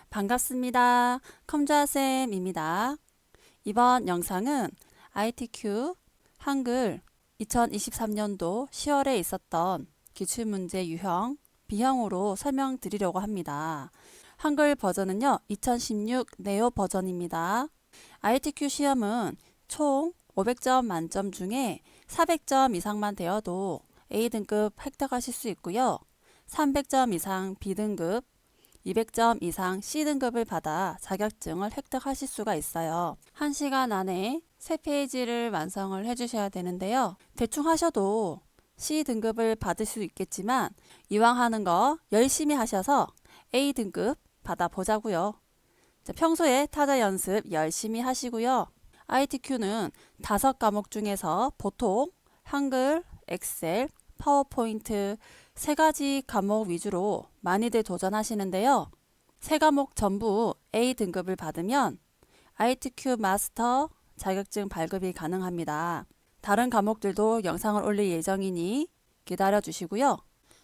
반갑습니다. 컴자쌤입니다. 이번 영상은 ITQ 한글 2023년도 10월에 있었던 기출문제 유형, B형으로 설명드리려고 합니다. 한글 버전은요, 2016 네오 버전입니다. ITQ 시험은 총 500점 만점 중에 400점 이상만 되어도 A등급 획득하실 수 있고요. 300점 이상 B등급, 200점 이상 C등급을 받아 자격증을 획득하실 수가 있어요. 1시간 안에 3페이지를 완성을 해주셔야 되는데요. 대충 하셔도 C등급을 받을 수 있겠지만 이왕 하는 거 열심히 하셔서 A등급 받아보자고요. 평소에 타자 연습 열심히 하시고요. ITQ는 5과목 중에서 보통 한글, 엑셀, 파워포인트 3가지 과목 위주로 많이들 도전하시는데요. 3과목 전부 A등급을 받으면 ITQ 마스터 자격증 발급이 가능합니다. 다른 과목들도 영상을 올릴 예정이니 기다려 주시고요.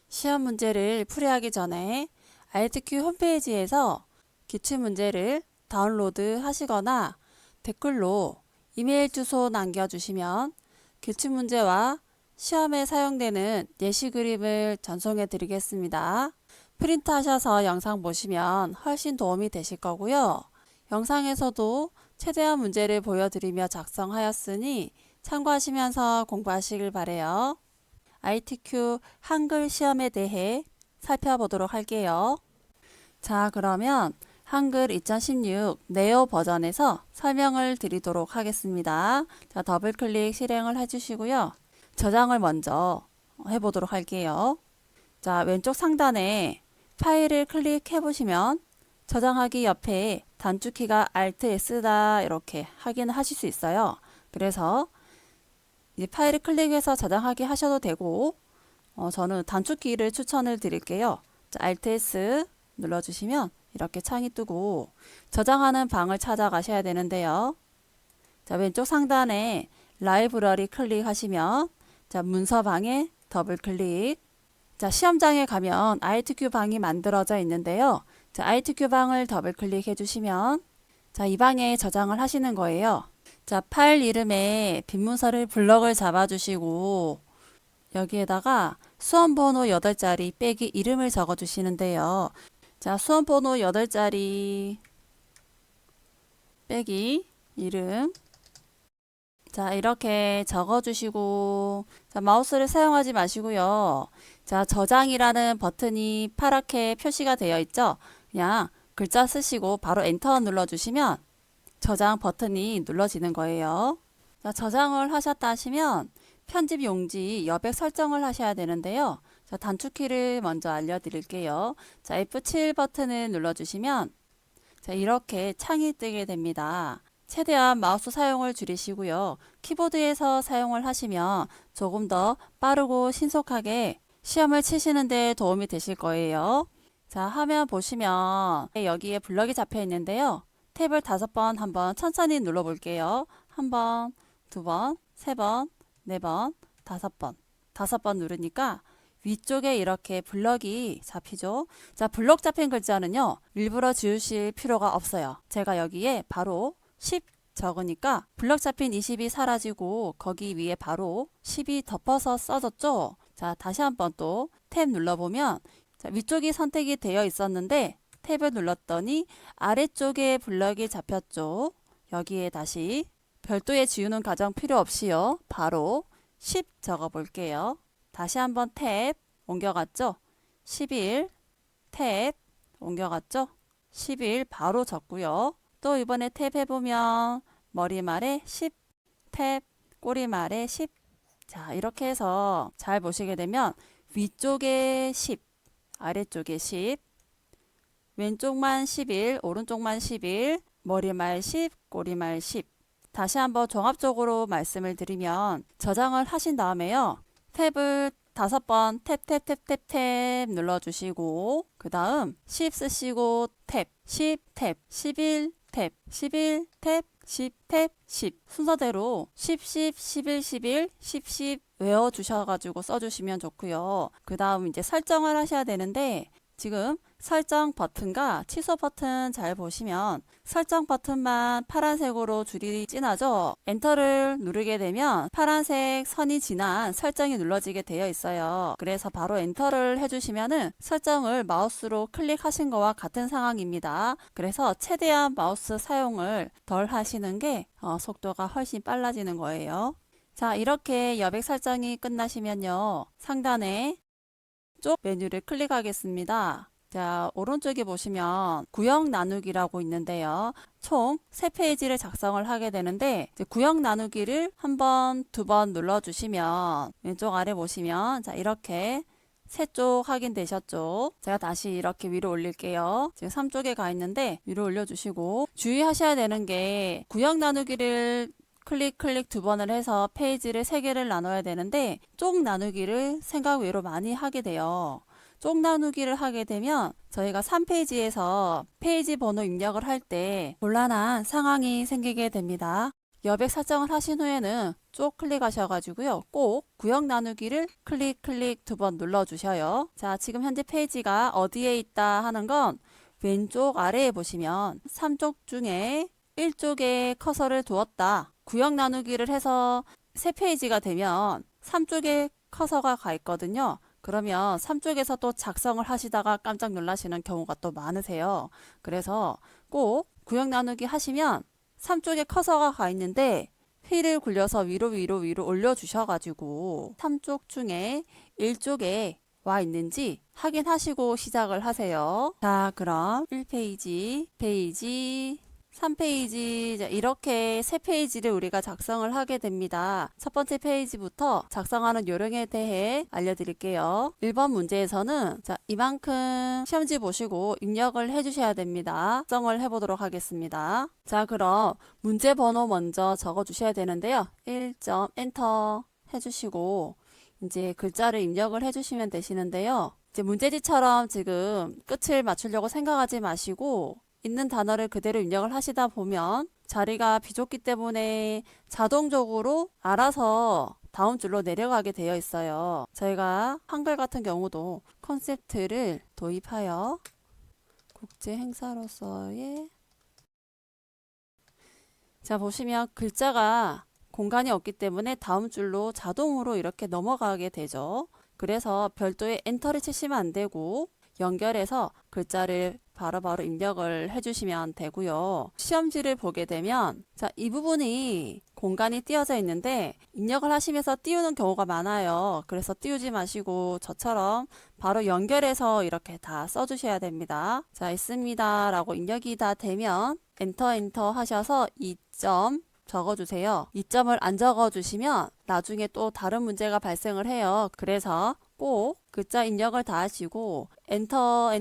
시험 문제를 풀이하기 전에 ITQ 홈페이지에서 기출문제를 다운로드 하시거나 댓글로 이메일 주소 남겨주시면 기출문제와 시험에 사용되는 예시 그림을 전송해 드리겠습니다. 프린트 하셔서 영상 보시면 훨씬 도움이 되실 거고요. 영상에서도 최대한 문제를 보여드리며 작성하였으니 참고하시면서 공부하시길 바래요. ITQ 한글 시험에 대해 살펴보도록 할게요. 자, 그러면 한글 2016 네오 버전에서 설명을 드리도록 하겠습니다. 자, 더블 클릭 실행을 해주시고요. 저장을 먼저 해보도록 할게요. 자, 왼쪽 상단에 파일을 클릭해 보시면 저장하기 옆에 단축키가 Alt S다 이렇게 확인을 하실 수 있어요. 그래서 이제 파일을 클릭해서 저장하기 하셔도 되고 저는 단축키를 추천을 드릴게요. 자, Alt S 눌러주시면 이렇게 창이 뜨고 저장하는 방을 찾아가셔야 되는데요. 자, 왼쪽 상단에 라이브러리 클릭하시면 자, 문서방에 더블 클릭. 자, 시험장에 가면 ITQ 방이 만들어져 있는데요. 자, ITQ 방을 더블 클릭해 주시면 자, 이 방에 저장을 하시는 거예요. 자, 파일 이름에 빈 문서를 블럭을 잡아 주시고 여기에다가 수험번호 8자리 빼기 이름을 적어 주시는데요. 자, 수험번호 8자리 빼기 이름. 자, 이렇게 적어주시고, 자, 마우스를 사용하지 마시고요. 자, 저장이라는 버튼이 파랗게 표시가 되어 있죠? 그냥 글자 쓰시고 바로 엔터 눌러주시면 저장 버튼이 눌러지는 거예요. 자, 저장을 하셨다 하시면 편집 용지 여백 설정을 하셔야 되는데요. 자, 단축키를 먼저 알려드릴게요. 자, F7 버튼을 눌러주시면 자, 이렇게 창이 뜨게 됩니다. 최대한 마우스 사용을 줄이시고요. 키보드에서 사용을 하시면 조금 더 빠르고 신속하게 시험을 치시는 데 도움이 되실 거예요. 자, 화면 보시면 여기에 블럭이 잡혀 있는데요. 탭을 5번 한번 천천히 눌러 볼게요. 1번, 2번, 3번, 4번, 5번. 5번 누르니까 위쪽에 이렇게 블럭이 잡히죠. 자, 블럭 잡힌 글자는요, 일부러 지우실 필요가 없어요. 제가 여기에 바로 10 적으니까 블럭 잡힌 20이 사라지고 거기 위에 바로 10이 덮어서 써졌죠. 자, 다시 한번 또 탭 눌러보면 자, 위쪽이 선택이 되어 있었는데 탭을 눌렀더니 아래쪽에 블럭이 잡혔죠. 여기에 다시 별도의 지우는 과정 필요 없이요. 바로 10 적어 볼게요. 다시 한번 탭 옮겨갔죠. 11 탭 옮겨갔죠. 11 바로 적고요. 또 이번에 탭 해보면 머리말에 10 탭 꼬리말에 10. 자, 이렇게 해서 잘 보시게 되면 위쪽에 10 아래쪽에 10 왼쪽만 11 오른쪽만 11 머리말 10 꼬리말 10. 다시 한번 종합적으로 말씀을 드리면 저장을 하신 다음에요. 탭을 5번 탭 눌러주시고 그 다음 10 쓰시고 탭 10 탭 11 탭 11 탭 10 탭 10 순서대로 10 10 11 11 10 10 외워주셔가지고 써주시면 좋고요. 그 다음 이제 설정을 하셔야 되는데 지금 설정 버튼과 취소 버튼 잘 보시면 설정 버튼만 파란색으로 줄이 진하죠. 엔터를 누르게 되면 파란색 선이 지난 설정이 눌러지게 되어 있어요. 그래서 바로 엔터를 해주시면은 설정을 마우스로 클릭하신 거와 같은 상황입니다. 그래서 최대한 마우스 사용을 덜 하시는 게 속도가 훨씬 빨라지는 거예요. 자, 이렇게 여백 설정이 끝나시면요, 상단에 쪽 메뉴를 클릭하겠습니다. 자, 오른쪽에 보시면 구역 나누기라고 있는데요. 총 3페이지를 작성을 하게 되는데, 이제 구역 나누기를 한 번, 2번 눌러주시면 왼쪽 아래 보시면, 자, 이렇게 3쪽 확인되셨죠? 제가 다시 이렇게 위로 올릴게요. 지금 3쪽에 가 있는데 위로 올려주시고, 주의하셔야 되는 게 구역 나누기를 클릭 2번을 해서 페이지를 3개를 나눠야 되는데, 쪽 나누기를 생각 외로 많이 하게 돼요. 쪽 나누기를 하게 되면 저희가 3페이지에서 페이지 번호 입력을 할 때 곤란한 상황이 생기게 됩니다. 여백 설정을 하신 후에는 쪽 클릭하셔가지고요, 꼭 구역 나누기를 클릭 2번 눌러주셔요. 자, 지금 현재 페이지가 어디에 있다 하는 건 왼쪽 아래에 보시면 3쪽 중에 1쪽에 커서를 두었다. 구역 나누기를 해서 3페이지가 되면 3쪽에 커서가 가 있거든요. 그러면 3쪽에서 또 작성을 하시다가 깜짝 놀라시는 경우가 또 많으세요. 그래서 꼭 구역 나누기 하시면 3쪽에 커서가 가 있는데 휠을 굴려서 위로 올려주셔가지고 3쪽 중에 1쪽에 와 있는지 확인하시고 시작을 하세요. 자, 그럼 1페이지, 페이지, 3페이지, 이렇게 3페이지를 우리가 작성을 하게 됩니다. 첫 번째 페이지부터 작성하는 요령에 대해 알려드릴게요. 1번 문제에서는 자, 이만큼 시험지 보시고 입력을 해주셔야 됩니다. 작성을 해보도록 하겠습니다. 자, 그럼 문제 번호 먼저 적어주셔야 되는데요. 1점 엔터 해주시고 이제 글자를 입력을 해주시면 되시는데요. 이제 문제지처럼 지금 끝을 맞추려고 생각하지 마시고 있는 단어를 그대로 입력을 하시다 보면 자리가 비좁기 때문에 자동적으로 알아서 다음 줄로 내려가게 되어 있어요. 저희가 한글 같은 경우도 컨셉트를 도입하여 국제 행사로서의 자, 보시면 글자가 공간이 없기 때문에 다음 줄로 자동으로 이렇게 넘어가게 되죠. 그래서 별도의 엔터를 치시면 안 되고 연결해서 글자를 바로바로 입력을 해주시면 되고요. 시험지를 보게 되면 자, 이 부분이 공간이 띄어져 있는데 입력을 하시면서 띄우는 경우가 많아요. 그래서 띄우지 마시고 저처럼 바로 연결해서 이렇게 다 써주셔야 됩니다. 자, 있습니다 라고 입력이 다 되면 엔터 하셔서 2점 적어주세요. 2점을 안 적어주시면 나중에 또 다른 문제가 발생을 해요. 그래서 꼭 글자 입력을 다 하시고 엔터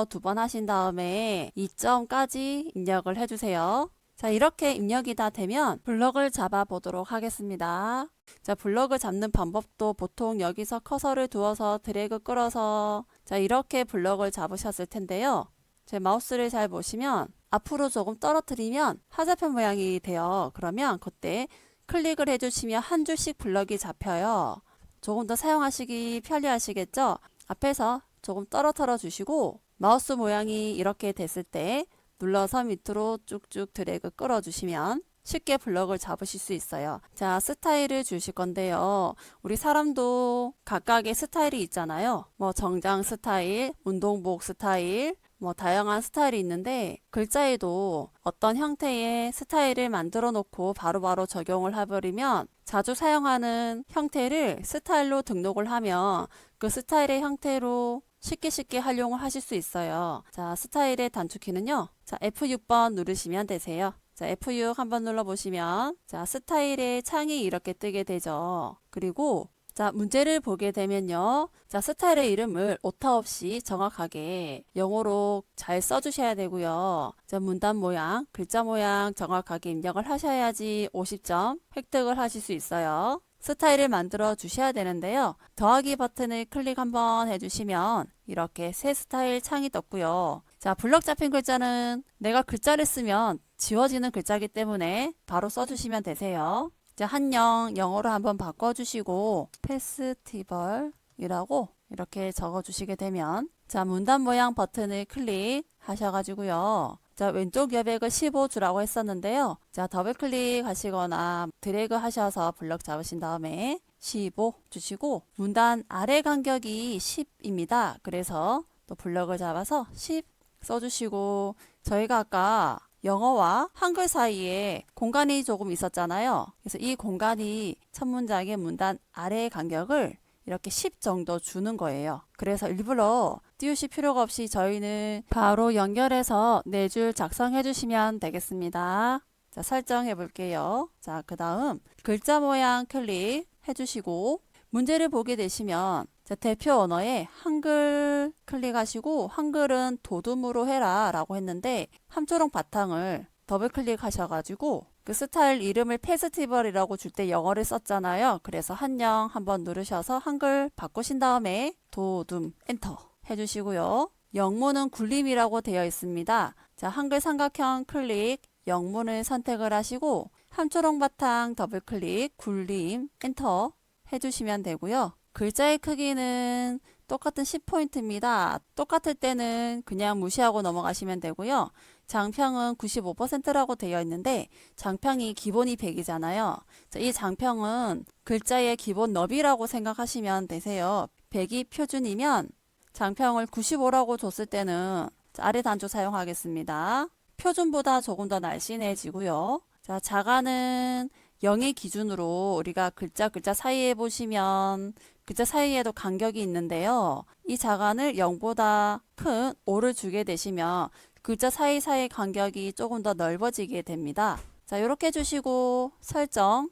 2번 하신 다음에 2점까지 입력을 해주세요. 자, 이렇게 입력이 다 되면 블럭을 잡아 보도록 하겠습니다. 자, 블럭을 잡는 방법도 보통 여기서 커서를 두어서 드래그 끌어서 자, 이렇게 블럭을 잡으셨을 텐데요. 제 마우스를 잘 보시면 앞으로 조금 떨어뜨리면 화살표 모양이 돼요. 그러면 그때 클릭을 해주시면 한 줄씩 블럭이 잡혀요. 조금 더 사용하시기 편리하시겠죠? 앞에서 조금 떨어뜨려 주시고 마우스 모양이 이렇게 됐을 때 눌러서 밑으로 쭉쭉 드래그 끌어주시면 쉽게 블럭을 잡으실 수 있어요. 자, 스타일을 주실 건데요. 우리 사람도 각각의 스타일이 있잖아요. 뭐 정장 스타일, 운동복 스타일, 뭐 다양한 스타일이 있는데 글자에도 어떤 형태의 스타일을 만들어 놓고 바로바로 적용을 해버리면 자주 사용하는 형태를 스타일로 등록을 하면 그 스타일의 형태로 쉽게 활용을 하실 수 있어요. 자, 스타일의 단축키는요. 자, F6번 누르시면 되세요. 자, F6 한번 눌러보시면 자, 스타일의 창이 이렇게 뜨게 되죠. 그리고 자, 문제를 보게 되면요. 자, 스타일의 이름을 오타 없이 정확하게 영어로 잘 써주셔야 되고요. 자, 문단 모양, 글자 모양 정확하게 입력을 하셔야지 50점 획득을 하실 수 있어요. 스타일을 만들어 주셔야 되는데요. 더하기 버튼을 클릭 한번 해주시면 이렇게 새 스타일 창이 떴고요. 자, 블럭 잡힌 글자는 내가 글자를 쓰면 지워지는 글자이기 때문에 바로 써주시면 되세요. 자, 한영 영어로 한번 바꿔주시고 페스티벌이라고 이렇게 적어주시게 되면 자, 문단 모양 버튼을 클릭하셔가지고요. 자, 왼쪽 여백을 15 주라고 했었는데요. 자, 더블 클릭하시거나 드래그 하셔서 블럭 잡으신 다음에 15 주시고 문단 아래 간격이 10입니다. 그래서 또 블럭을 잡아서 10 써주시고 저희가 아까 영어와 한글 사이에 공간이 조금 있었잖아요. 그래서 이 공간이 첫 문장의 문단 아래 간격을 이렇게 10 정도 주는 거예요. 그래서 일부러 띄우실 필요가 없이 저희는 바로 연결해서 4줄 작성해 주시면 되겠습니다. 자, 설정해 볼게요. 자, 그 다음 글자 모양 클릭해 주시고 문제를 보게 되시면 자, 대표 언어에 한글 클릭하시고 한글은 도둠으로 해라 라고 했는데 함초롱 바탕을 더블 클릭하셔가지고 그 스타일 이름을 페스티벌이라고 줄 때 영어를 썼잖아요. 그래서 한영 한번 누르셔서 한글 바꾸신 다음에 도둠 엔터 해주시고요. 영문은 굴림이라고 되어 있습니다. 자, 한글 삼각형 클릭 영문을 선택을 하시고 함초롱 바탕 더블 클릭 굴림 엔터 해주시면 되고요. 글자의 크기는 똑같은 10포인트입니다. 똑같을 때는 그냥 무시하고 넘어가시면 되고요. 장평은 95%라고 되어 있는데 장평이 기본이 100이잖아요. 이 장평은 글자의 기본 너비라고 생각하시면 되세요. 100이 표준이면 장평을 95라고 줬을 때는 아래 단조 사용하겠습니다. 표준보다 조금 더 날씬해지고요. 자, 자가는 0의 기준으로 우리가 글자 사이에 보시면 글자 사이에도 간격이 있는데요. 이 자간을 0보다 큰 5를 주게 되시면 글자 사이사이 간격이 조금 더 넓어지게 됩니다. 자, 이렇게 해주시고 설정.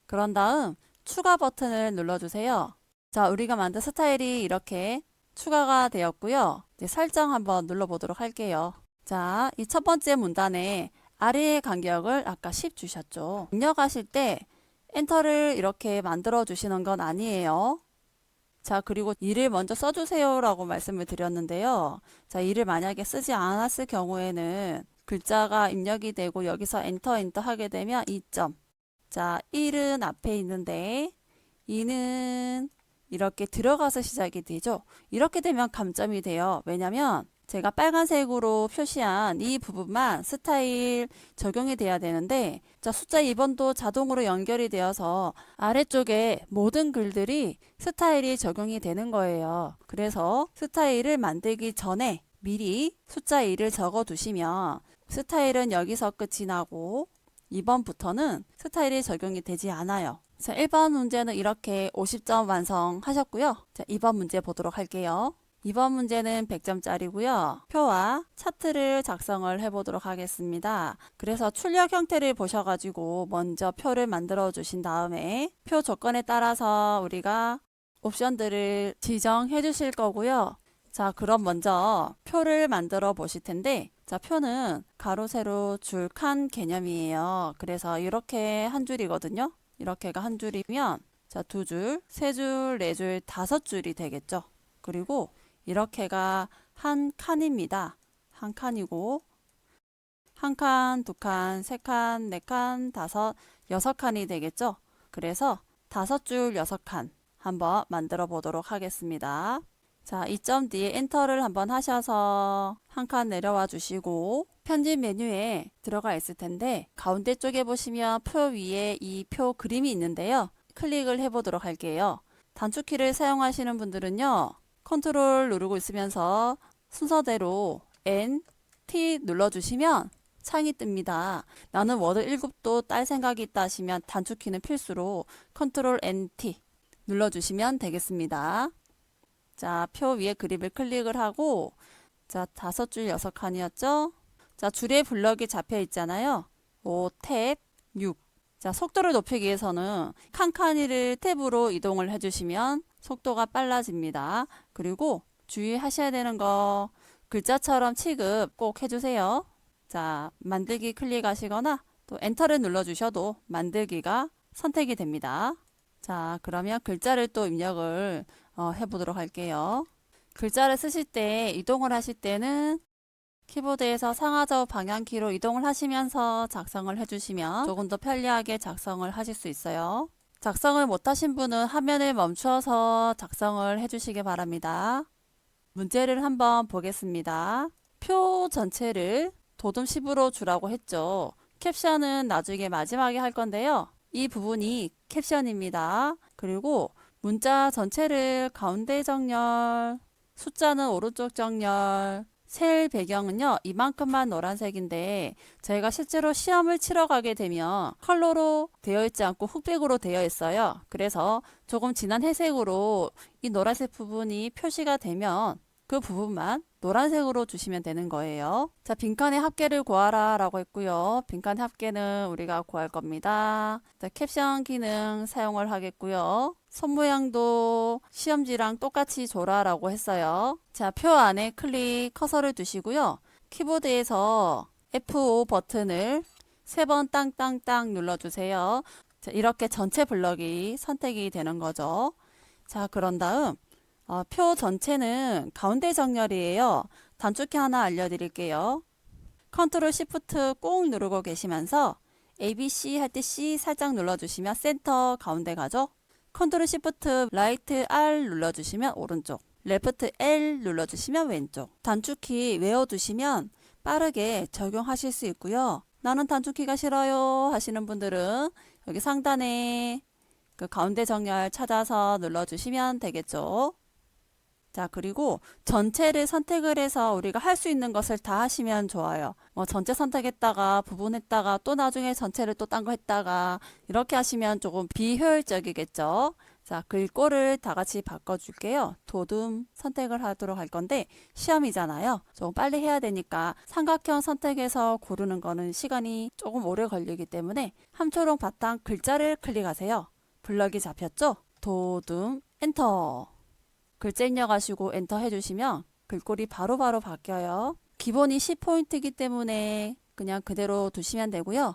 그런 다음 추가 버튼을 눌러주세요. 자, 우리가 만든 스타일이 이렇게 추가가 되었고요. 이제 설정 한번 눌러보도록 할게요. 자, 이 첫 번째 문단에 아래의 간격을 아까 10 주셨죠. 입력하실 때 엔터를 이렇게 만들어 주시는 건 아니에요. 자, 그리고 이를 먼저 써주세요 라고 말씀을 드렸는데요. 자, 이를 만약에 쓰지 않았을 경우에는 글자가 입력이 되고 여기서 엔터 하게 되면 2점. 자, 1은 앞에 있는데 2는 이렇게 들어가서 시작이 되죠. 이렇게 되면 감점이 돼요. 왜냐면 제가 빨간색으로 표시한 이 부분만 스타일 적용이 돼야 되는데 자, 숫자 2번도 자동으로 연결이 되어서 아래쪽에 모든 글들이 스타일이 적용이 되는 거예요. 그래서 스타일을 만들기 전에 미리 숫자 2를 적어 두시면 스타일은 여기서 끝이 나고 2번부터는 스타일이 적용이 되지 않아요. 자, 1번 문제는 이렇게 50점 완성하셨고요. 자, 2번 문제 보도록 할게요. 2번 문제는 100점짜리고요. 표와 차트를 작성을 해보도록 하겠습니다. 그래서 출력 형태를 보셔가지고 먼저 표를 만들어 주신 다음에 표 조건에 따라서 우리가 옵션들을 지정해 주실 거고요. 자, 그럼 먼저 표를 만들어 보실 텐데 자, 표는 가로 세로 줄 칸 개념이에요. 그래서 이렇게 한 줄이거든요. 이렇게가 한 줄이면 자, 2줄, 3줄, 4줄, 5줄이 되겠죠. 그리고 이렇게가 한 칸입니다. 한 칸이고 한 칸, 두 칸, 세 칸, 네 칸, 다섯, 6칸이 되겠죠. 그래서 5줄 6칸 한번 만들어 보도록 하겠습니다. 자, 이 점 뒤에 엔터를 한번 하셔서 한 칸 내려와 주시고 편집 메뉴에 들어가 있을 텐데 가운데 쪽에 보시면 표 위에 이 표 그림이 있는데요. 클릭을 해보도록 할게요. 단축키를 사용하시는 분들은요. 컨트롤 누르고 있으면서 순서대로 N, T 눌러주시면 창이 뜹니다. 나는 워드 1급도 딸 생각이 있다 하시면 단축키는 필수로 컨트롤 N, T 눌러주시면 되겠습니다. 자, 표 위에 그립을 클릭을 하고 자, 5줄 6칸이었죠? 자, 줄에 블럭이 잡혀 있잖아요. 5, 탭, 6. 자, 속도를 높이기 위해서는 칸칸이를 탭으로 이동을 해주시면 속도가 빨라집니다. 그리고 주의하셔야 되는 거 글자처럼 취급 꼭 해주세요. 자, 만들기 클릭하시거나 또 엔터를 눌러주셔도 만들기가 선택이 됩니다. 자, 그러면 글자를 또 입력을 해보도록 할게요. 글자를 쓰실 때 이동을 하실 때는 키보드에서 상하좌우 방향키로 이동을 하시면서 작성을 해주시면 조금 더 편리하게 작성을 하실 수 있어요. 작성을 못하신 분은 화면을 멈추어서 작성을 해주시기 바랍니다. 문제를 한번 보겠습니다. 표 전체를 도둠 10으로 주라고 했죠. 캡션은 나중에 마지막에 할 건데요. 이 부분이 캡션입니다. 그리고 문자 전체를 가운데 정렬, 숫자는 오른쪽 정렬, 셀 배경은요, 이만큼만 노란색인데 저희가 실제로 시험을 치러 가게 되면 컬러로 되어 있지 않고 흑백으로 되어 있어요. 그래서 조금 진한 회색으로 이 노란색 부분이 표시가 되면 그 부분만 노란색으로 주시면 되는 거예요. 자, 빈칸의 합계를 구하라 라고 했고요. 빈칸의 합계는 우리가 구할 겁니다. 자, 캡션 기능 사용을 하겠고요. 손 모양도 시험지랑 똑같이 줘라 라고 했어요. 자, 표 안에 클릭 커서를 두시고요. 키보드에서 F5 버튼을 3번 땅땅땅 눌러주세요. 자, 이렇게 전체 블럭이 선택이 되는 거죠. 자, 그런 다음 표 전체는 가운데 정렬이에요. 단축키 하나 알려드릴게요. 컨트롤 시프트 꾹 누르고 계시면서 ABC 할 때 C 살짝 눌러주시면 센터 가운데 가죠. 컨트롤 시프트 라이트 R 눌러주시면 오른쪽, 레프트 L 눌러주시면 왼쪽. 단축키 외워두시면 빠르게 적용하실 수 있고요. 나는 단축키가 싫어요 하시는 분들은 여기 상단에 그 가운데 정렬 찾아서 눌러주시면 되겠죠. 자, 그리고 전체를 선택을 해서 우리가 할 수 있는 것을 다 하시면 좋아요. 뭐 전체 선택했다가 부분했다가 또 나중에 전체를 또 딴 거 했다가 이렇게 하시면 조금 비효율적이겠죠. 자, 글꼴을 다 같이 바꿔줄게요. 도둠 선택을 하도록 할 건데 시험이잖아요. 조금 빨리 해야 되니까 삼각형 선택해서 고르는 거는 시간이 조금 오래 걸리기 때문에 함초롱 바탕 글자를 클릭하세요. 블럭이 잡혔죠? 도둠 엔터. 글자 입력하시고 엔터 해주시면 글꼴이 바로바로 바뀌어요. 기본이 10포인트이기 때문에 그냥 그대로 두시면 되고요.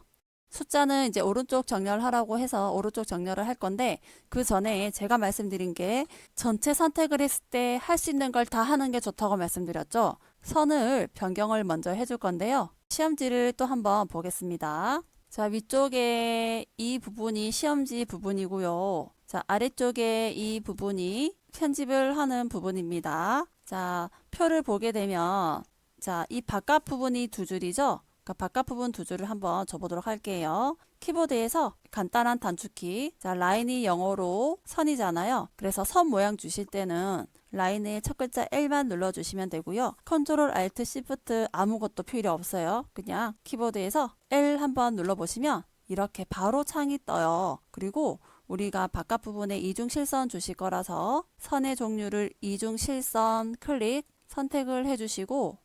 숫자는 이제 오른쪽 정렬하라고 해서 오른쪽 정렬을 할 건데 그 전에 제가 말씀드린 게 전체 선택을 했을 때 할 수 있는 걸 다 하는 게 좋다고 말씀드렸죠. 선을 변경을 먼저 해줄 건데요. 시험지를 또 한번 보겠습니다. 자, 위쪽에 이 부분이 시험지 부분이고요. 자, 아래쪽에 이 부분이 편집을 하는 부분입니다. 자, 표를 보게 되면 자, 이 바깥 부분이 두 줄이죠. 그러니까 바깥 부분 두 줄을 한번 줘보도록 할게요. 키보드에서 간단한 단축키, 자, 라인이 영어로 선이잖아요. 그래서 선 모양 주실 때는 라인의 첫 글자 L만 눌러주시면 되고요. 컨트롤 알트 시프트 아무것도 필요 없어요. 그냥 키보드에서 L 한번 눌러보시면 이렇게 바로 창이 떠요. 그리고 우리가 바깥 부분에 이중실선 주실 거라서 선의 종류를 이중실선 클릭 선택을 해주시고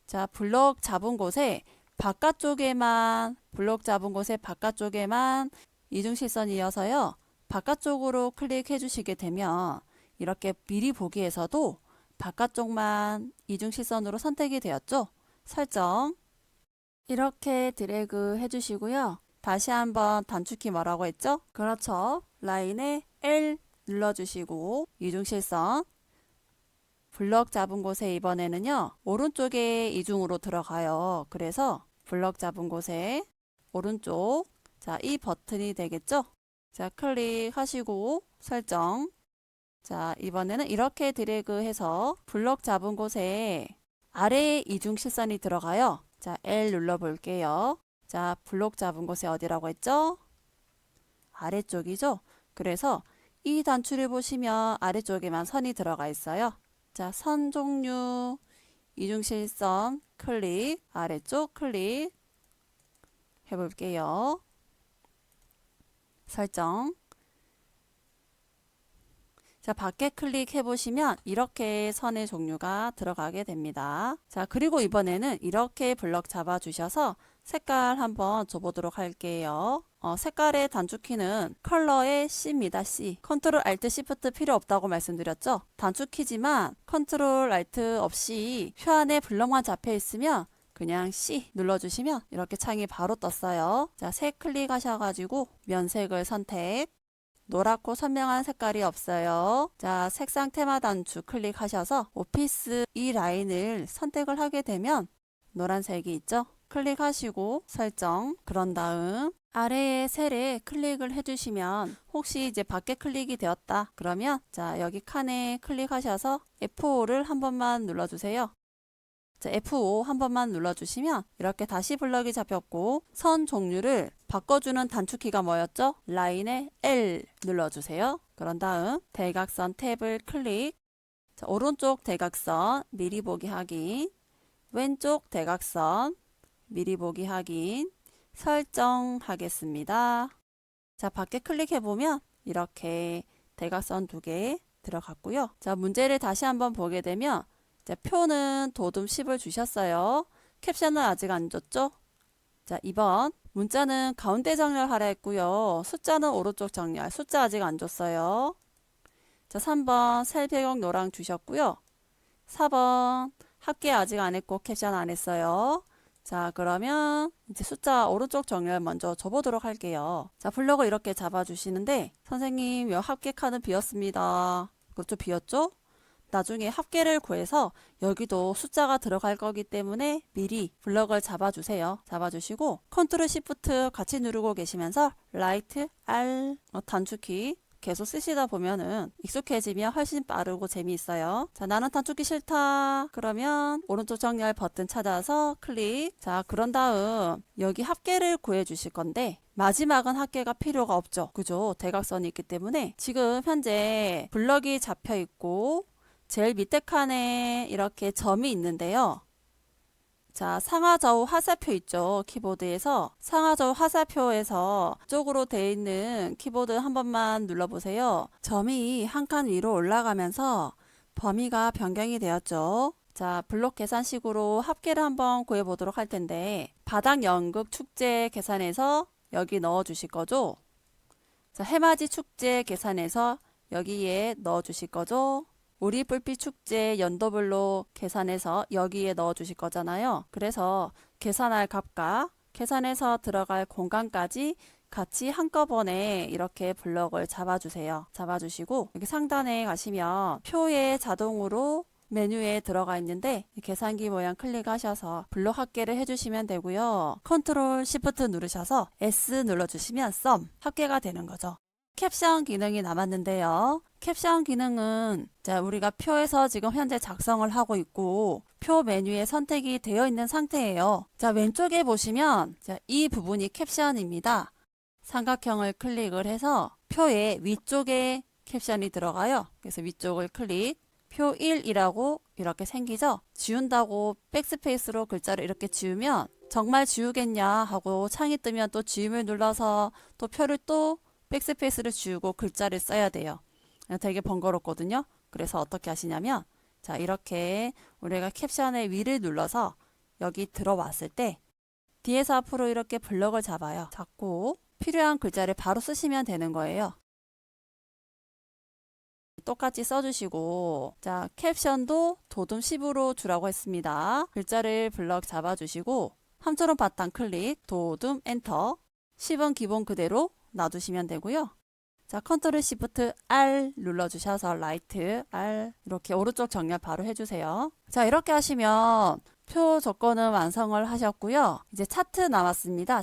자, 블럭 잡은 곳에 바깥쪽에만 블럭 잡은 곳에 바깥쪽에만 이중실선이어서요. 바깥쪽으로 클릭해 주시게 되면 이렇게 미리 보기에서도 바깥쪽만 이중실선으로 선택이 되었죠. 설정 이렇게 드래그 해주시고요. 다시 한번 단축키 뭐라고 했죠? 그렇죠. 라인에 L 눌러주시고 이중실선 블럭 잡은 곳에 이번에는요. 오른쪽에 이중으로 들어가요. 그래서 블럭 잡은 곳에 오른쪽 자, 이 버튼이 되겠죠? 자, 클릭하시고 설정 자, 이번에는 이렇게 드래그 해서 블럭 잡은 곳에 아래에 이중실선이 들어가요. 자, L 눌러 볼게요. 자, 블록 잡은 곳에 어디라고 했죠? 아래쪽이죠? 그래서 이 단추를 보시면 아래쪽에만 선이 들어가 있어요. 자, 선 종류, 이중실선 클릭, 아래쪽 클릭 해볼게요. 설정. 자, 밖에 클릭해 보시면 이렇게 선의 종류가 들어가게 됩니다. 자, 그리고 이번에는 이렇게 블럭 잡아 주셔서 색깔 한번 줘보도록 할게요. 색깔의 단축키는 컬러의 C입니다. C. 컨트롤 알트 시프트 필요 없다고 말씀드렸죠. 단축키지만 컨트롤 알트 없이 표 안에 블럭만 잡혀 있으면 그냥 C 눌러주시면 이렇게 창이 바로 떴어요. 자, 색 클릭하셔가지고 면색을 선택. 노랗고 선명한 색깔이 없어요. 자, 색상 테마 단축 클릭하셔서 오피스 이 라인을 선택을 하게 되면 노란색이 있죠. 클릭하시고 설정 그런 다음 아래의 셀에 클릭을 해주시면 혹시 이제 밖에 클릭이 되었다 그러면 자 여기 칸에 클릭하셔서 F5를 한 번만 눌러주세요. 자, F5 한 번만 눌러주시면 이렇게 다시 블럭이 잡혔고 선 종류를 바꿔주는 단축키가 뭐였죠? 라인에 L 눌러주세요. 그런 다음 대각선 탭을 클릭. 자, 오른쪽 대각선 미리 보기 확인, 왼쪽 대각선 미리 보기 확인 설정하겠습니다. 자, 밖에 클릭해보면 이렇게 대각선 2개 들어갔고요. 자, 문제를 다시 한번 보게 되면 자, 표는 도둠 10을 주셨어요. 캡션은 아직 안 줬죠? 자, 2번 문자는 가운데 정렬하라 했고요. 숫자는 오른쪽 정렬. 숫자 아직 안 줬어요. 자, 3번 셀 배경 노랑 주셨고요. 4번 합계 아직 안 했고 캡션 안 했어요. 자, 그러면 이제 숫자 오른쪽 정렬 먼저 줘보도록 할게요. 자, 블럭을 이렇게 잡아주시는데 선생님 여 합계 칸은 비었습니다. 그렇죠? 비었죠? 나중에 합계를 구해서 여기도 숫자가 들어갈 거기 때문에 미리 블럭을 잡아주세요. 잡아주시고 컨트롤 시프트 같이 누르고 계시면서 라이트 R 단축키 계속 쓰시다 보면은 익숙해지면 훨씬 빠르고 재미있어요. 자, 나는 단축키 싫다. 그러면 오른쪽 정렬 버튼 찾아서 클릭. 자, 그런 다음 여기 합계를 구해 주실 건데 마지막은 합계가 필요가 없죠. 그죠? 대각선이 있기 때문에 지금 현재 블럭이 잡혀 있고 제일 밑에 칸에 이렇게 점이 있는데요. 자, 상하좌우 화살표 있죠. 키보드에서 상하좌우 화살표에서 쪽으로 되어 있는 키보드 한 번만 눌러보세요. 점이 한 칸 위로 올라가면서 범위가 변경이 되었죠. 자, 블록 계산식으로 합계를 한번 구해보도록 할 텐데 바닥 연극 축제 계산해서 여기 넣어 주실 거죠. 자, 해맞이 축제 계산해서 여기에 넣어 주실 거죠. 우리 불빛 축제 연도별로 계산해서 여기에 넣어 주실 거잖아요. 그래서 계산할 값과 계산해서 들어갈 공간까지 같이 한꺼번에 이렇게 블럭을 잡아주세요. 잡아주시고 여기 상단에 가시면 표에 자동으로 메뉴에 들어가 있는데 계산기 모양 클릭하셔서 블록 합계를 해주시면 되고요. 컨트롤 시프트 누르셔서 S 눌러주시면 썸 합계가 되는 거죠. 캡션 기능이 남았는데요. 캡션 기능은 자, 우리가 표에서 지금 현재 작성을 하고 있고 표 메뉴에 선택이 되어 있는 상태예요. 자, 왼쪽에 보시면 자, 이 부분이 캡션입니다. 삼각형을 클릭을 해서 표의 위쪽에 캡션이 들어가요. 그래서 위쪽을 클릭. 표 1이라고 이렇게 생기죠. 지운다고 백스페이스로 글자를 이렇게 지우면 정말 지우겠냐 하고 창이 뜨면 또 지움을 눌러서 또 표를 또 백스페이스를 지우고 글자를 써야 돼요. 되게 번거롭거든요. 그래서 어떻게 하시냐면 자, 이렇게 우리가 캡션의 위를 눌러서 여기 들어왔을 때 뒤에서 앞으로 이렇게 블럭을 잡아요. 잡고 필요한 글자를 바로 쓰시면 되는 거예요. 똑같이 써주시고 자, 캡션도 도둠 10으로 주라고 했습니다. 글자를 블럭 잡아주시고 함자로 바탕 클릭 도둠 엔터 10은 기본 그대로 놔두시면 되고요. 자, 컨트롤 시프트 R 눌러주셔서 라이트 R 이렇게 오른쪽 정렬 바로 해주세요. 자, 이렇게 하시면 표 조건은 완성을 하셨고요. 이제 차트 남았습니다.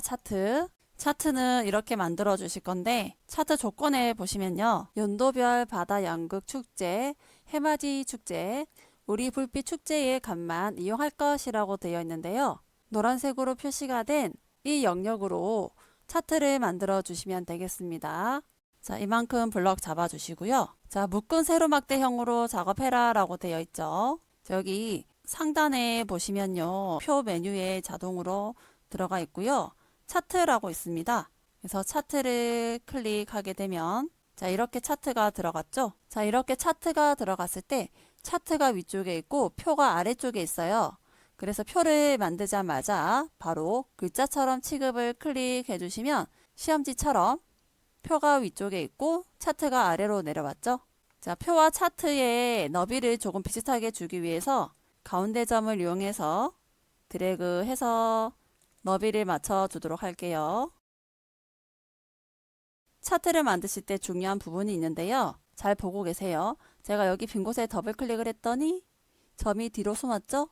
차트는 이렇게 만들어 주실 건데 차트 조건에 보시면요. 연도별 바다 연극 축제, 해맞이 축제, 우리 불빛 축제의 값만 이용할 것이라고 되어 있는데요. 노란색으로 표시가 된 이 영역으로 차트를 만들어 주시면 되겠습니다. 자, 이만큼 블럭 잡아 주시고요. 자, 묶은 세로막대형으로 작업해라 라고 되어 있죠. 여기 상단에 보시면요. 표 메뉴에 자동으로 들어가 있고요. 차트라고 있습니다. 그래서 차트를 클릭하게 되면 자, 이렇게 차트가 들어갔죠. 자, 이렇게 차트가 들어갔을 때 차트가 위쪽에 있고 표가 아래쪽에 있어요. 그래서 표를 만들자마자 바로 글자처럼 취급을 클릭해 주시면 시험지처럼 표가 위쪽에 있고 차트가 아래로 내려왔죠. 자, 표와 차트의 너비를 조금 비슷하게 주기 위해서 가운데 점을 이용해서 드래그해서 너비를 맞춰 주도록 할게요. 차트를 만드실 때 중요한 부분이 있는데요. 잘 보고 계세요. 제가 여기 빈 곳에 더블 클릭을 했더니 점이 뒤로 숨었죠?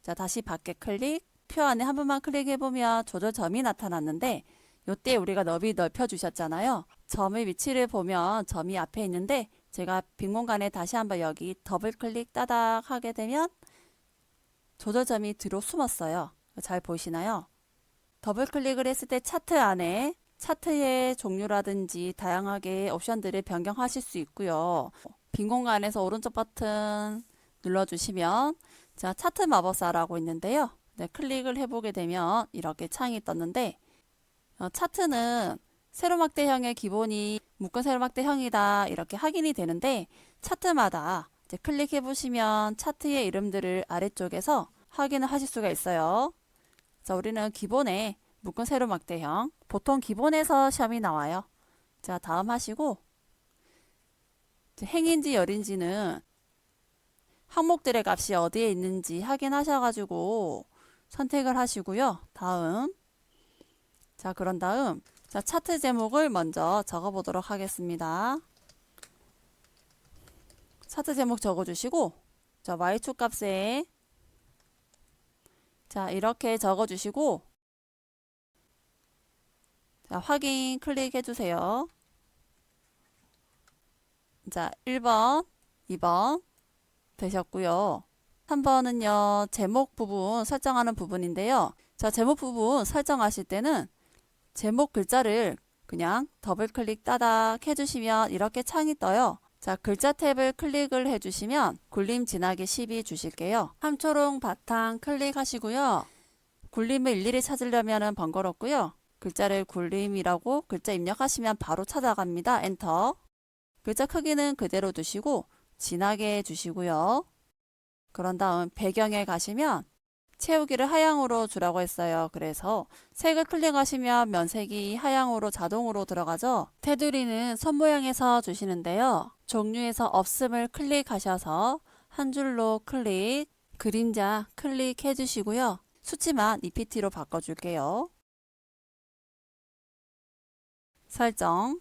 자, 다시 밖에 클릭, 표 안에 한 번만 클릭해 보면 조절점이 나타났는데 요때 우리가 너비 넓혀 주셨잖아요. 점의 위치를 보면 점이 앞에 있는데 제가 빈 공간에 다시 한번 여기 더블 클릭 따닥 하게 되면 조절점이 뒤로 숨었어요. 잘 보이시나요? 더블 클릭을 했을 때 차트 안에 차트의 종류라든지 다양하게 옵션들을 변경하실 수 있고요. 빈 공간에서 오른쪽 버튼 눌러주시면 자, 차트 마법사라고 있는데요. 네, 클릭을 해보게 되면 이렇게 창이 떴는데 차트는 세로막대형의 기본이 묶은 세로막대형이다 이렇게 확인이 되는데 차트마다 이제 클릭해 보시면 차트의 이름들을 아래쪽에서 확인을 하실 수가 있어요. 자, 우리는 기본에 묶은 세로막대형 보통 기본에서 시험이 나와요. 자, 다음 하시고 행인지 열인지는 항목들의 값이 어디에 있는지 확인하셔가지고 선택을 하시고요. 다음 자, 그런 다음 자, 차트 제목을 먼저 적어 보도록 하겠습니다. 차트 제목 적어 주시고 자, Y축 값에 자, 이렇게 적어 주시고 자, 확인 클릭해 주세요. 자, 1번, 2번 되셨고요. 3번은요, 제목 부분 설정하는 부분인데요. 자, 제목 부분 설정하실 때는 제목 글자를 그냥 더블 클릭 따닥 해주시면 이렇게 창이 떠요. 자, 글자 탭을 클릭을 해주시면 굴림 진하게 12 주실게요. 함초롱 바탕 클릭하시고요. 굴림을 일일이 찾으려면 번거롭고요. 글자를 굴림이라고 글자 입력하시면 바로 찾아갑니다. 엔터. 글자 크기는 그대로 두시고 진하게 해주시고요. 그런 다음 배경에 가시면 채우기를 하향으로 주라고 했어요. 그래서 색을 클릭하시면 면색이 하향으로 자동으로 들어가죠. 테두리는 선 모양에서 주시는데요. 종류에서 없음을 클릭하셔서 한 줄로 클릭, 그림자 클릭해 주시고요. 수치만 EPT로 바꿔줄게요. 설정.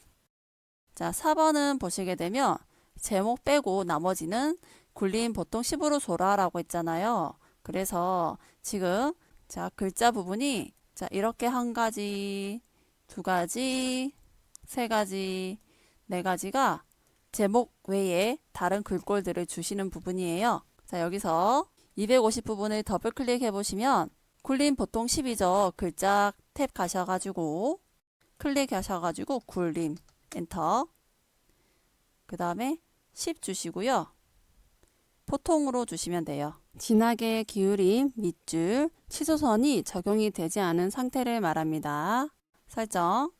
자, 4번은 보시게 되면 제목 빼고 나머지는 굴림 보통 10으로 줘라라고 했잖아요. 그래서 지금 자, 글자 부분이 자, 이렇게 한 가지, 두 가지, 세 가지, 네 가지가 제목 외에 다른 글꼴들을 주시는 부분이에요. 자, 여기서 250 부분을 더블 클릭해 보시면 굴림 보통 10이죠. 글자 탭 가셔가지고 클릭하셔가지고 굴림 엔터. 그 다음에 10 주시고요. 보통으로 주시면 돼요. 진하게 기울임 밑줄 취소선이 적용이 되지 않은 상태를 말합니다. 설정.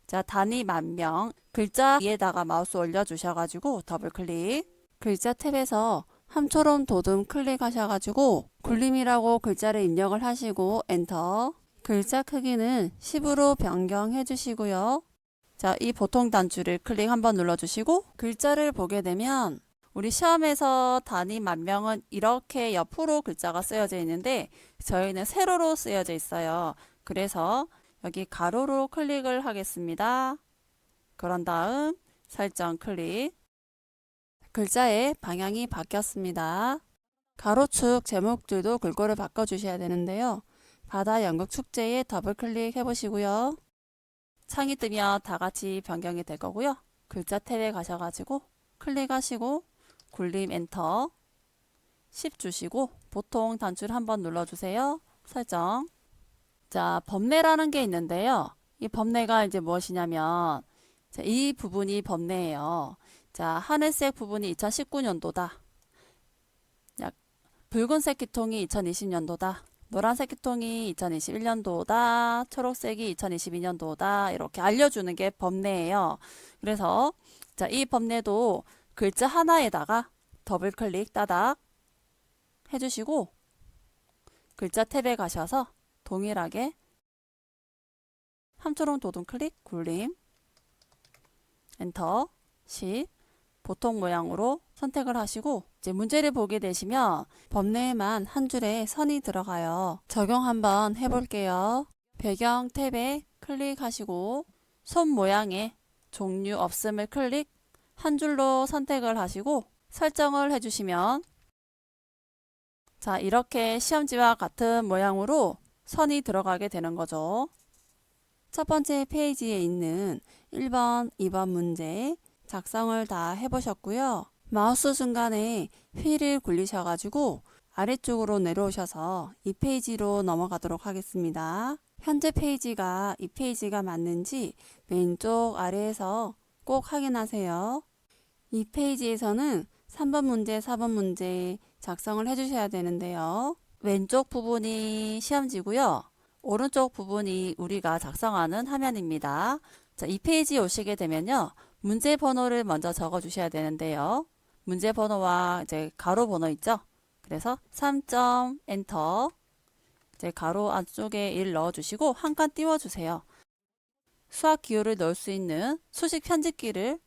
자, 단위 만명 글자 위에다가 마우스 올려주셔가지고 더블 클릭. 글자 탭에서 함초롬 도둠 클릭하셔가지고 굴림이라고 글자를 입력을 하시고 엔터. 글자 크기는 10으로 변경해 주시고요. 자, 이 보통 단추를 클릭 한번 눌러주시고 글자를 보게 되면 우리 시험에서 단위 만명은 이렇게 옆으로 글자가 쓰여져 있는데 저희는 세로로 쓰여져 있어요. 그래서 여기 가로로 클릭을 하겠습니다. 그런 다음 설정 클릭. 글자의 방향이 바뀌었습니다. 가로축 제목들도 글꼴을 바꿔주셔야 되는데요. 바다 연극 축제에 더블 클릭 해보시고요. 창이 뜨면 다 같이 변경이 될 거고요. 글자 탭에 가셔가지고 클릭하시고 굴림 엔터 10 주시고 보통 단추를 한번 눌러주세요. 설정. 자, 범례라는 게 있는데요. 이 범례가 이제 무엇이냐면 자, 이 부분이 범례예요. 자, 하늘색 부분이 2019년도다. 붉은색 기통이 2020년도다. 노란색 기통이 2021년도다. 초록색이 2022년도다. 이렇게 알려주는 게 범례예요. 그래서 자, 이 범례도 글자 하나에다가 더블 클릭 따닥 해주시고 글자 탭에 가셔서 동일하게 함초롱 도둠 클릭 굴림 엔터 10 보통 모양으로 선택을 하시고 이제 문제를 보게 되시면 범례에만 한 줄에 선이 들어가요. 적용 한번 해볼게요. 배경 탭에 클릭하시고 손 모양의 종류 없음을 클릭 한 줄로 선택을 하시고 설정을 해주시면 자, 이렇게 시험지와 같은 모양으로 선이 들어가게 되는 거죠. 첫 번째 페이지에 있는 1번, 2번 문제 작성을 다 해보셨고요. 마우스 중간에 휠을 굴리셔가지고 아래쪽으로 내려오셔서 이 페이지로 넘어가도록 하겠습니다. 현재 페이지가 이 페이지가 맞는지 왼쪽 아래에서 꼭 확인하세요. 이 페이지에서는 3번 문제, 4번 문제 작성을 해주셔야 되는데요. 왼쪽 부분이 시험지고요. 오른쪽 부분이 우리가 작성하는 화면입니다. 자, 이 페이지에 오시게 되면요. 문제 번호를 먼저 적어 주셔야 되는데요. 문제 번호와 이제 가로 번호 있죠? 그래서 3점 엔터 이제 가로 안쪽에 1 넣어 주시고 한 칸 띄워 주세요. 수학 기호를 넣을 수 있는 수식 편집기를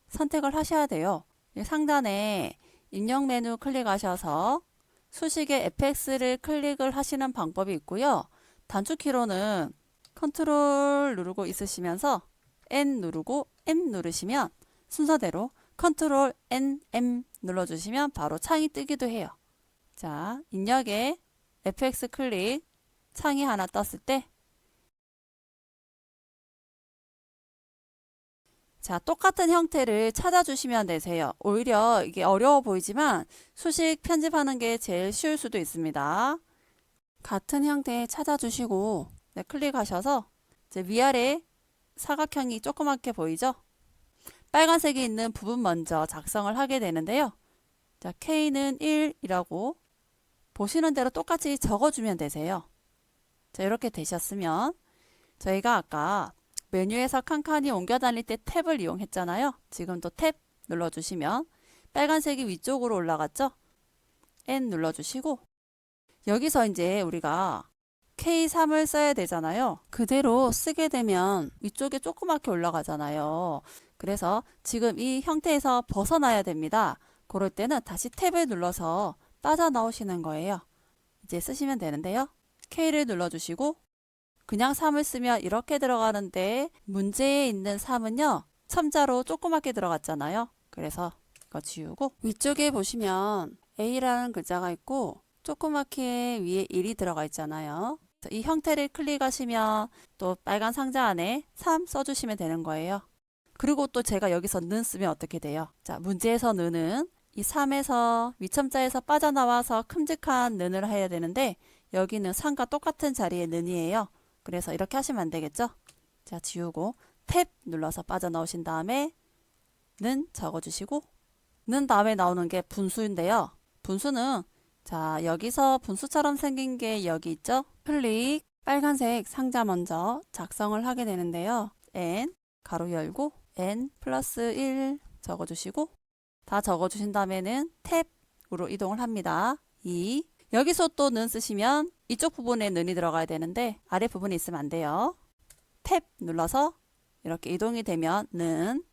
선택을 하셔야 돼요. 상단에 입력 메뉴 클릭하셔서 수식의 fx를 클릭을 하시는 방법이 있고요. 단축키로는 컨트롤 누르고 있으시면서 N 누르고 M 누르시면 순서대로 컨트롤 N, M 눌러주시면 바로 창이 뜨기도 해요. 자, 입력에 fx 클릭 창이 하나 떴을 때 자, 똑같은 형태를 찾아주시면 되세요. 오히려 이게 어려워 보이지만 수식 편집하는 게 제일 쉬울 수도 있습니다. 같은 형태 찾아주시고 네, 클릭하셔서 이제 위아래 사각형이 조그맣게 보이죠? 빨간색이 있는 부분 먼저 작성을 하게 되는데요. 자, K는 1이라고 보시는 대로 똑같이 적어주면 되세요. 자, 이렇게 되셨으면 저희가 아까 메뉴에서 칸칸이 옮겨 다닐 때 탭을 이용했잖아요. 지금도 탭 눌러주시면 빨간색이 위쪽으로 올라갔죠? N 눌러주시고 여기서 이제 우리가 K3을 써야 되잖아요. 그대로 쓰게 되면 위쪽에 조그맣게 올라가잖아요. 그래서 지금 이 형태에서 벗어나야 됩니다. 그럴 때는 다시 탭을 눌러서 빠져나오시는 거예요. 이제 쓰시면 되는데요. K를 눌러주시고 그냥 3을 쓰면 이렇게 들어가는데 문제에 있는 3은요. 첨자로 조그맣게 들어갔잖아요. 그래서 이거 지우고 위쪽에 보시면 A라는 글자가 있고 조그맣게 위에 1이 들어가 있잖아요. 이 형태를 클릭하시면 또 빨간 상자 안에 3 써주시면 되는 거예요. 그리고 또 제가 여기서 는 쓰면 어떻게 돼요? 자, 문제에서 는은 이 3에서 위첨자에서 빠져나와서 큼직한 는을 해야 되는데 여기는 3과 똑같은 자리에 는이에요. 그래서 이렇게 하시면 안 되겠죠? 자, 지우고 탭 눌러서 빠져나오신 다음에 는 적어주시고 는 다음에 나오는 게 분수인데요. 분수는 자, 여기서 분수처럼 생긴 게 여기 있죠? 클릭 빨간색 상자 먼저 작성을 하게 되는데요. n 가로 열고 n 플러스 1 적어주시고 다 적어주신 다음에는 탭으로 이동을 합니다. 2 여기서 또 는 쓰시면 이쪽 부분에 는이 들어가야 되는데 아래 부분에 있으면 안 돼요. 탭 눌러서 이렇게 이동이 되면 는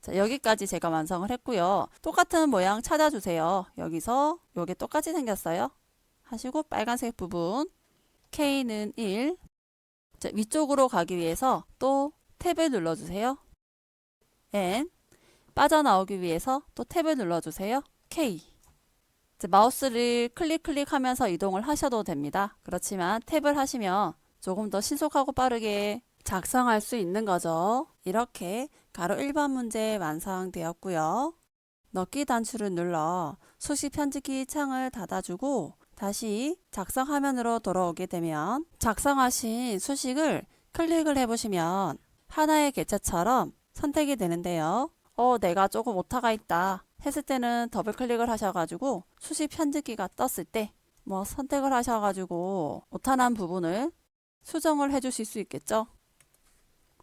자, 여기까지 제가 완성을 했고요. 똑같은 모양 찾아주세요. 여기서 요게 똑같이 생겼어요. 하시고 빨간색 부분 K는 1 자, 위쪽으로 가기 위해서 또 탭을 눌러주세요. N 빠져나오기 위해서 또 탭을 눌러주세요. K 자, 마우스를 클릭하면서 이동을 하셔도 됩니다. 그렇지만 탭을 하시면 조금 더 신속하고 빠르게 작성할 수 있는 거죠. 이렇게 가로 1번 문제 완성되었고요. 넣기 단추를 눌러 수식 편집기 창을 닫아주고 다시 작성 화면으로 돌아오게 되면 작성하신 수식을 클릭을 해보시면 하나의 객체처럼 선택이 되는데요. 내가 조금 오타가 있다 했을 때는 더블 클릭을 하셔가지고 수식 편집기가 떴을 때 뭐 선택을 하셔가지고 오타난 부분을 수정을 해주실 수 있겠죠.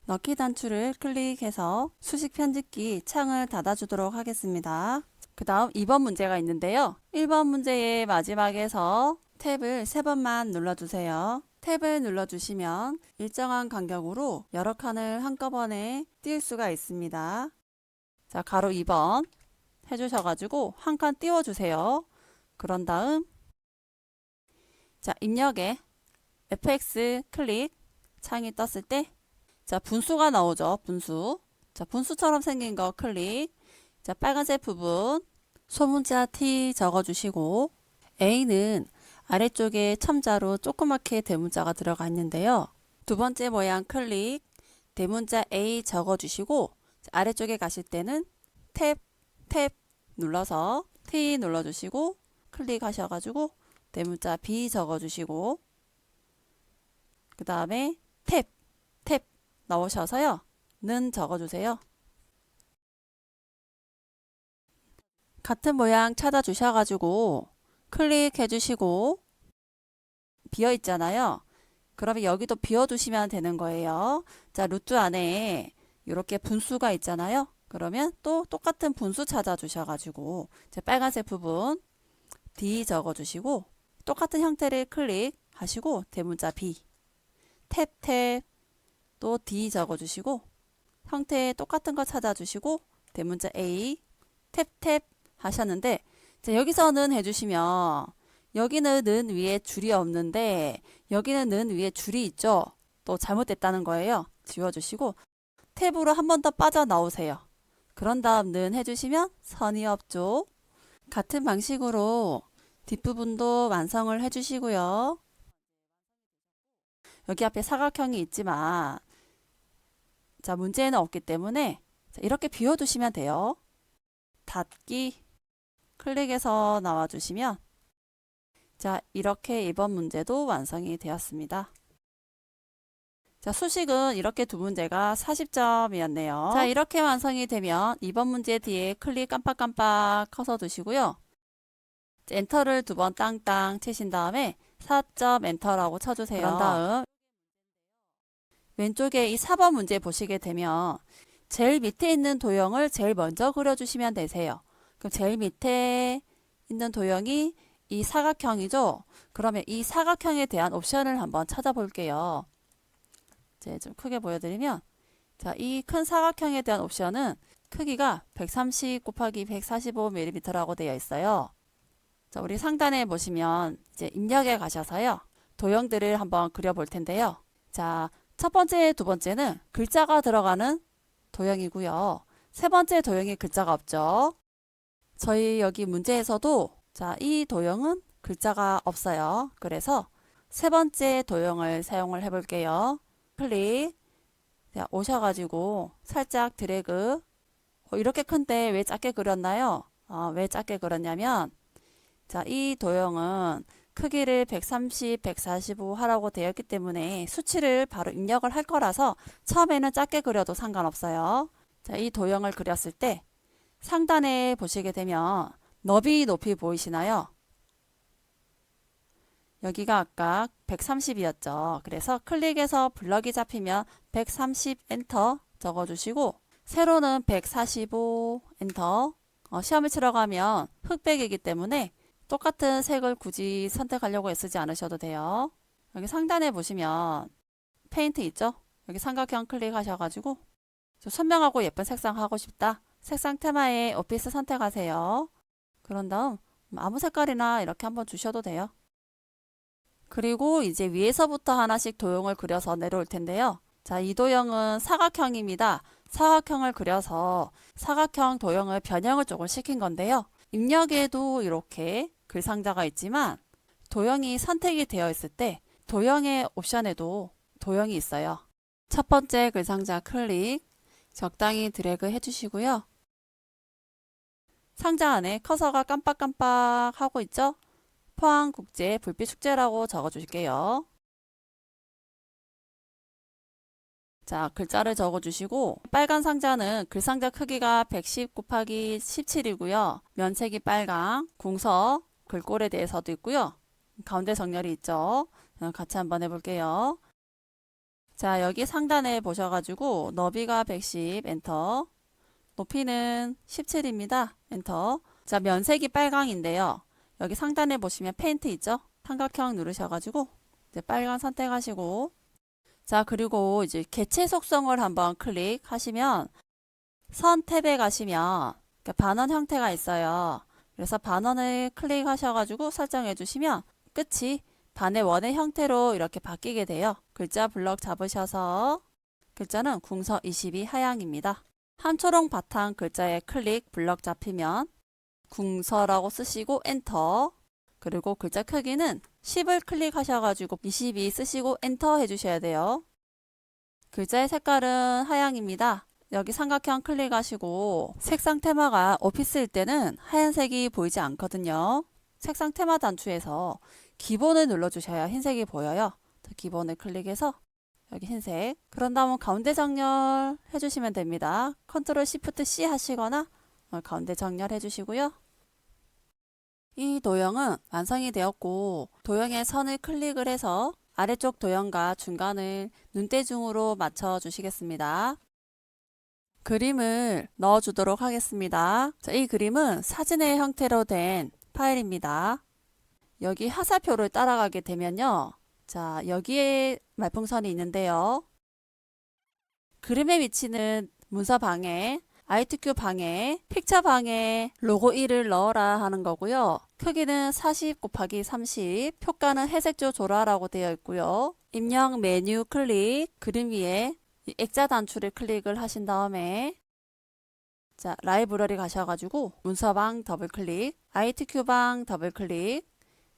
넣기 단추를 클릭해서 수식 편집기 창을 닫아주도록 하겠습니다. 그 다음 2번 문제가 있는데요. 1번 문제의 마지막에서 탭을 3번만 눌러주세요. 탭을 눌러주시면 일정한 간격으로 여러 칸을 한꺼번에 띄울 수가 있습니다. 자, 가로 2번 해주셔가지고 한 칸 띄워주세요. 그런 다음 자, 입력에 fx 클릭 창이 떴을 때 자, 분수가 나오죠. 분수. 자, 분수처럼 생긴 거 클릭. 자, 빨간색 부분 소문자 T 적어주시고 A는 아래쪽에 첨자로 조그맣게 대문자가 들어가 있는데요. 두 번째 모양 클릭, 대문자 A 적어주시고 아래쪽에 가실 때는 탭 눌러서 T 눌러주시고 클릭하셔가지고 대문자 B 적어주시고 그 다음에 탭 넣으셔서요. 는 적어주세요. 같은 모양 찾아주셔가지고 클릭해주시고 비어있잖아요. 그러면 여기도 비워두시면 되는 거예요. 자, 루트 안에 이렇게 분수가 있잖아요. 그러면 또 똑같은 분수 찾아주셔가지고 빨간색 부분 D 적어주시고 똑같은 형태를 클릭하시고 대문자 B 탭 또 D 적어주시고 형태 똑같은 거 찾아주시고 대문자 A 탭 하셨는데 자, 여기서는 해주시면 여기는 는 위에 줄이 없는데 여기는 는 위에 줄이 있죠. 또 잘못됐다는 거예요. 지워주시고 탭으로 한 번 더 빠져나오세요. 그런 다음 는 해주시면 선이 없죠. 같은 방식으로 뒷부분도 완성을 해주시고요. 여기 앞에 사각형이 있지만 자, 문제는 없기 때문에 이렇게 비워두시면 돼요. 닫기 클릭해서 나와주시면 자, 이렇게 2번 문제도 완성이 되었습니다. 자, 수식은 이렇게 두 문제가 40점이었네요. 자, 이렇게 완성이 되면 2번 문제 뒤에 클릭 깜빡깜빡 커서 두시고요. 엔터를 두 번 땅땅 치신 다음에 4점 엔터라고 쳐주세요. 그런 다음 왼쪽에 이 4번 문제 보시게 되면 제일 밑에 있는 도형을 제일 먼저 그려주시면 되세요. 그럼 제일 밑에 있는 도형이 이 사각형이죠. 그러면 이 사각형에 대한 옵션을 한번 찾아볼게요. 이제 좀 크게 보여드리면 자, 이 큰 사각형에 대한 옵션은 크기가 130 곱하기 145mm라고 되어 있어요. 자, 우리 상단에 보시면 이제 입력에 가셔서요. 도형들을 한번 그려볼 텐데요. 자, 첫 번째, 두 번째는 글자가 들어가는 도형이고요. 세 번째 도형에 글자가 없죠. 저희 여기 문제에서도 자, 이 도형은 글자가 없어요. 그래서 세 번째 도형을 사용을 해볼게요. 클릭 자, 오셔가지고 살짝 드래그 이렇게 큰데 왜 작게 그렸나요? 왜 작게 그렸냐면 자, 이 도형은 크기를 130, 145 하라고 되어 있기 때문에 수치를 바로 입력을 할 거라서 처음에는 작게 그려도 상관없어요. 자, 이 도형을 그렸을 때 상단에 보시게 되면 너비 높이 보이시나요? 여기가 아까 130이었죠. 그래서 클릭해서 블럭이 잡히면 130 엔터 적어주시고 세로는 145 엔터 시험을 치러 가면 흑백이기 때문에 똑같은 색을 굳이 선택하려고 애쓰지 않으셔도 돼요. 여기 상단에 보시면 페인트 있죠? 여기 삼각형 클릭하셔가지고 선명하고 예쁜 색상 하고 싶다. 색상 테마에 오피스 선택하세요. 그런 다음 아무 색깔이나 이렇게 한번 주셔도 돼요. 그리고 이제 위에서부터 하나씩 도형을 그려서 내려올 텐데요. 자, 이 도형은 사각형입니다. 사각형을 그려서 사각형 도형을 변형을 조금 시킨 건데요. 입력에도 이렇게 글상자가 있지만 도형이 선택이 되어 있을 때 도형의 옵션에도 도형이 있어요. 첫 번째 글상자 클릭 적당히 드래그 해주시고요. 상자 안에 커서가 깜빡깜빡 하고 있죠? 포항국제 불빛축제라고 적어주실게요. 자, 글자를 적어주시고 빨간 상자는 글상자 크기가 110 곱하기 17이고요. 면색이 빨강, 궁서, 글꼴에 대해서도 있고요. 가운데 정렬이 있죠. 같이 한번 해볼게요. 자, 여기 상단에 보셔가지고 너비가 110 엔터, 높이는 17입니다. 엔터. 자, 면색이 빨강인데요. 여기 상단에 보시면 페인트 있죠? 삼각형 누르셔가지고 이제 빨간 선택하시고 자, 그리고 이제 개체 속성을 한번 클릭하시면 선 탭에 가시면 반원 형태가 있어요. 그래서 반원을 클릭하셔가지고 설정해 주시면 끝이 반의 원의 형태로 이렇게 바뀌게 돼요. 글자 블럭 잡으셔서 글자는 궁서 22 하향입니다. 한초롱 바탕 글자에 클릭 블럭 잡히면 궁서라고 쓰시고 엔터 그리고 글자 크기는 10을 클릭하셔가지고 22 쓰시고 엔터 해주셔야 돼요. 글자의 색깔은 하양입니다. 여기 삼각형 클릭하시고 색상 테마가 오피스일 때는 하얀색이 보이지 않거든요. 색상 테마 단추에서 기본을 눌러주셔야 흰색이 보여요. 기본을 클릭해서 여기 흰색. 그런 다음 가운데 정렬 해주시면 됩니다. 컨트롤 시프트 C 하시거나 가운데 정렬 해주시고요. 이 도형은 완성이 되었고 도형의 선을 클릭을 해서 아래쪽 도형과 중간을 눈대중으로 맞춰 주시겠습니다. 그림을 넣어 주도록 하겠습니다. 자, 이 그림은 사진의 형태로 된 파일입니다. 여기 하사표를 따라가게 되면요. 자, 여기에 말풍선이 있는데요. 그림의 위치는 문서 방에, ITQ 방에, 픽처 방에 로고 1을 넣어라 하는 거고요. 크기는 40 곱하기 30, 효과는 회색조 조라라고 되어 있고요. 입력 메뉴 클릭, 그림 위에 이 액자 단추를 클릭을 하신 다음에 자, 라이브러리 가셔가지고 문서방 더블클릭, ITQ방 더블클릭,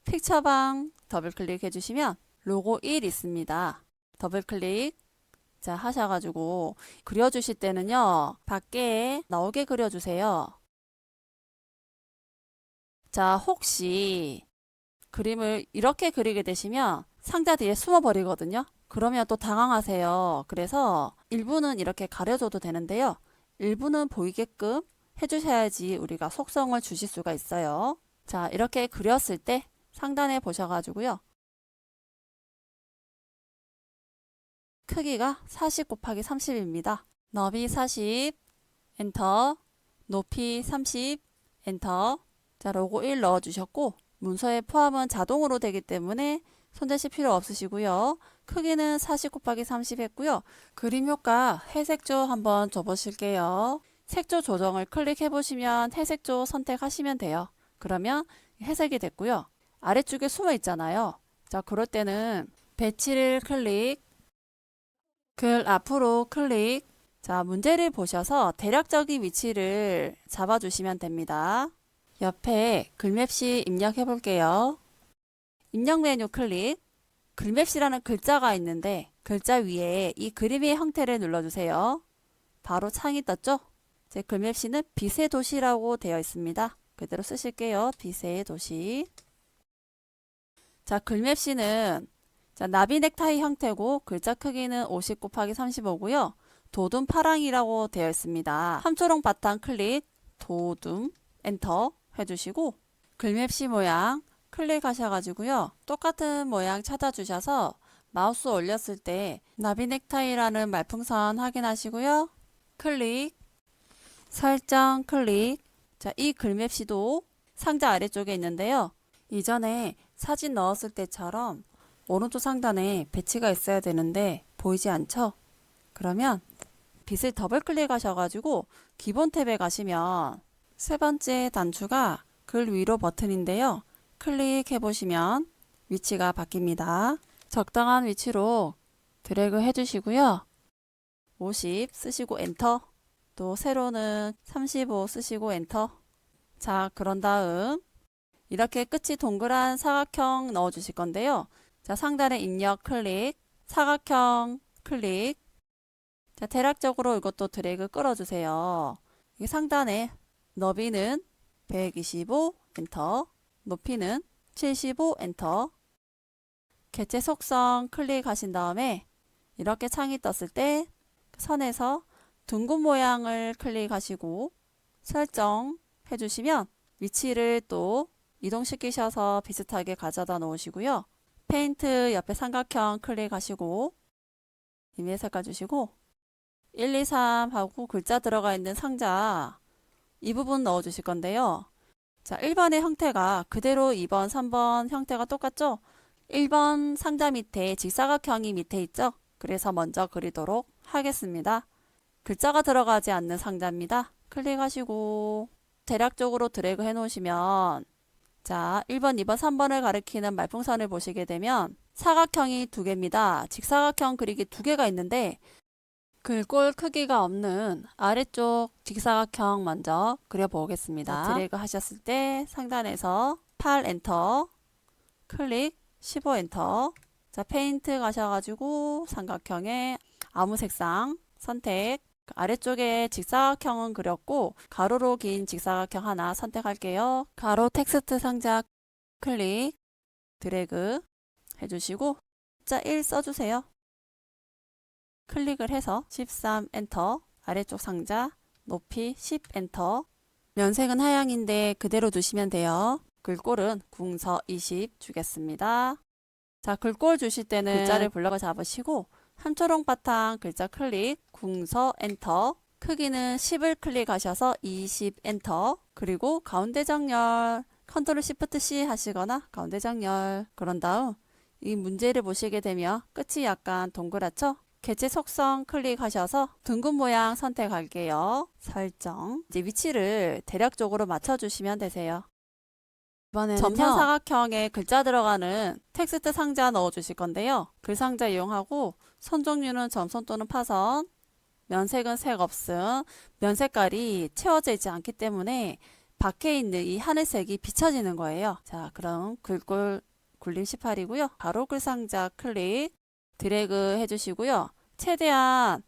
픽처방 더블클릭 해주시면 로고 1 있습니다. 더블클릭 자 하셔가지고 그려주실 때는요. 밖에 나오게 그려주세요. 자 혹시 그림을 이렇게 그리게 되시면 상자 뒤에 숨어 버리거든요. 그러면 또 당황하세요. 그래서 일부는 이렇게 가려줘도 되는데요. 일부는 보이게끔 해주셔야지 우리가 속성을 주실 수가 있어요. 자 이렇게 그렸을 때 상단에 보셔가지고요. 크기가 40 곱하기 30입니다. 너비 40 엔터, 높이 30 엔터. 자 로고 1 넣어주셨고 문서의 포함은 자동으로 되기 때문에 손대실 필요 없으시고요. 크기는 40 곱하기 30 했고요. 그림 효과 회색조 한번 줘보실게요. 색조 조정을 클릭해 보시면 회색조 선택하시면 돼요. 그러면 회색이 됐고요. 아래쪽에 숨어 있잖아요. 자 그럴 때는 배치를 클릭, 글 앞으로 클릭. 자 문제를 보셔서 대략적인 위치를 잡아주시면 됩니다. 옆에 글맵시 입력해 볼게요. 입력 메뉴 클릭, 글맵시라는 글자가 있는데 글자 위에 이 그림의 형태를 눌러주세요. 바로 창이 떴죠? 제 글맵시는 빛의 도시라고 되어 있습니다. 그대로 쓰실게요. 빛의 도시. 자 글맵시는 자, 나비 넥타이 형태고 글자 크기는 50 곱하기 35고요. 도둠 파랑이라고 되어 있습니다. 함초롱 바탕 클릭, 도둠 엔터 해주시고 글맵시 모양 클릭하셔가지고요. 똑같은 모양 찾아주셔서 마우스 올렸을 때 나비 넥타이라는 말풍선 확인하시고요. 클릭, 설정 클릭. 자, 이 글맵시도 상자 아래쪽에 있는데요. 이전에 사진 넣었을 때처럼 오른쪽 상단에 배치가 있어야 되는데 보이지 않죠? 그러면 빛을 더블 클릭하셔가지고 기본 탭에 가시면 세 번째 단추가 글 위로 버튼인데요. 클릭해 보시면 위치가 바뀝니다. 적당한 위치로 드래그 해주시고요. 50 쓰시고 엔터, 또 세로는 35 쓰시고 엔터. 자 그런 다음 이렇게 끝이 동그란 사각형 넣어 주실 건데요. 자 상단에 입력 클릭, 사각형 클릭. 자 대략적으로 이것도 드래그 끌어주세요. 이 상단에 너비는 125 엔터, 높이는 75 엔터. 개체 속성 클릭하신 다음에 이렇게 창이 떴을 때 선에서 둥근 모양을 클릭하시고 설정 해주시면 위치를 또 이동시키셔서 비슷하게 가져다 놓으시고요. 페인트 옆에 삼각형 클릭하시고 이메일 색깔 주시고 1, 2, 3 하고 글자 들어가 있는 상자 이 부분 넣어 주실 건데요. 자, 1번의 형태가 그대로 2번, 3번 형태가 똑같죠? 1번 상자 밑에 직사각형이 밑에 있죠? 그래서 먼저 그리도록 하겠습니다. 글자가 들어가지 않는 상자입니다. 클릭하시고 대략적으로 드래그 해 놓으시면 자 1번, 2번, 3번을 가리키는 말풍선을 보시게 되면 사각형이 두 개입니다. 직사각형 그리기 두 개가 있는데 글꼴 크기가 없는 아래쪽 직사각형 먼저 그려보겠습니다. 드래그 하셨을 때 상단에서 8 엔터, 클릭 15 엔터. 자 페인트 가셔가지고 삼각형에 아무 색상 선택. 아래쪽에 직사각형은 그렸고 가로로 긴 직사각형 하나 선택할게요. 가로 텍스트 상자 클릭, 드래그 해주시고 숫자 1 써주세요. 클릭을 해서 13 엔터, 아래쪽 상자 높이 10 엔터. 면색은 하향인데 그대로 두시면 돼요. 글꼴은 궁서 20 주겠습니다. 자, 글꼴 주실 때는 글자를 블럭을 잡으시고 한초롱 바탕 글자 클릭, 궁서 엔터, 크기는 10을 클릭하셔서 20 엔터, 그리고 가운데 정렬 컨트롤 시프트 C 하시거나 가운데 정렬. 그런 다음 이 문제를 보시게 되면 끝이 약간 동그랗죠? 개체 속성 클릭하셔서 둥근 모양 선택할게요. 설정. 이제 위치를 대략적으로 맞춰주시면 되세요. 이번에는 점선 사각형에 글자 들어가는 텍스트 상자 넣어주실 건데요. 글 상자 이용하고 선 종류는 점선 또는 파선, 면색은 색 없음, 면 색깔이 채워져 있지 않기 때문에 밖에 있는 이 하늘색이 비춰지는 거예요. 자, 그럼 글꼴 굴림 18이고요. 가로 글 상자 클릭, 드래그 해주시고요. 최대한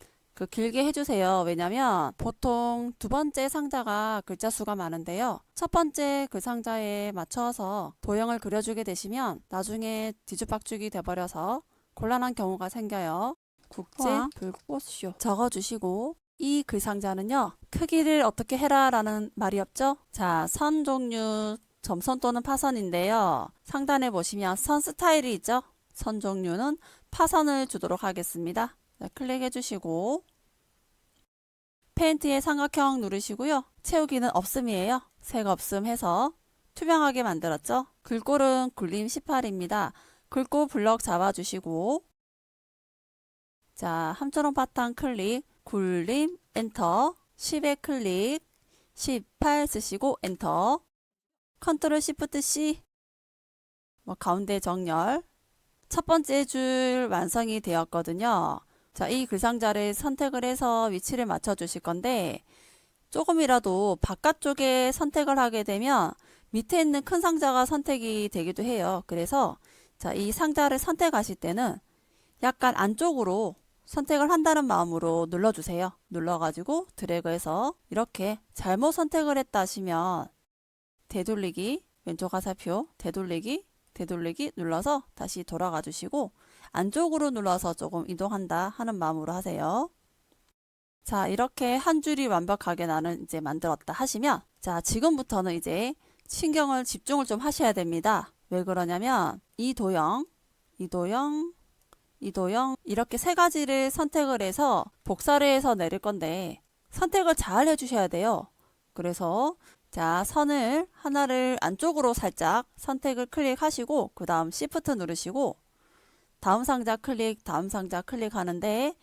길게 해주세요. 왜냐면 보통 두 번째 상자가 글자 수가 많은데요. 첫 번째 그 상자에 맞춰서 도형을 그려주게 되시면 나중에 뒤죽박죽이 돼버려서 곤란한 경우가 생겨요. 국제 불꽃쇼 적어주시고 이 글 상자는요. 크기를 어떻게 해라 라는 말이 없죠. 자, 선 종류 점선 또는 파선인데요. 상단에 보시면 선 스타일이 있죠. 선 종류는 파선을 주도록 하겠습니다. 자, 클릭해 주시고 페인트에 삼각형 누르시고요. 채우기는 없음이에요. 색 없음 해서 투명하게 만들었죠. 글꼴은 굴림 18입니다. 글꼴 블럭 잡아주시고 자, 함초롱 바탕 클릭, 굴림 엔터, 10에 클릭, 18 쓰시고 엔터, 컨트롤 시프트 C, 가운데 정렬. 첫 번째 줄 완성이 되었거든요. 자, 이 글상자를 선택을 해서 위치를 맞춰 주실 건데 조금이라도 바깥쪽에 선택을 하게 되면 밑에 있는 큰 상자가 선택이 되기도 해요. 그래서 자, 이 상자를 선택하실 때는 약간 안쪽으로 선택을 한다는 마음으로 눌러주세요. 눌러가지고 드래그해서 이렇게 잘못 선택을 했다 하시면 되돌리기, 왼쪽 화살표 되돌리기, 되돌리기 눌러서 다시 돌아가 주시고 안쪽으로 눌러서 조금 이동한다 하는 마음으로 하세요. 자, 이렇게 한 줄이 완벽하게 나는 이제 만들었다 하시면 자, 지금부터는 이제 신경을 집중을 좀 하셔야 됩니다. 왜 그러냐면 이 도형 이렇게 세 가지를 선택을 해서 복사를 해서 내릴 건데 선택을 잘 해주셔야 돼요. 그래서 자, 선을 하나를 안쪽으로 살짝 선택을 클릭하시고 그 다음 Shift 누르시고 다음 상자 클릭, 다음 상자 클릭하는데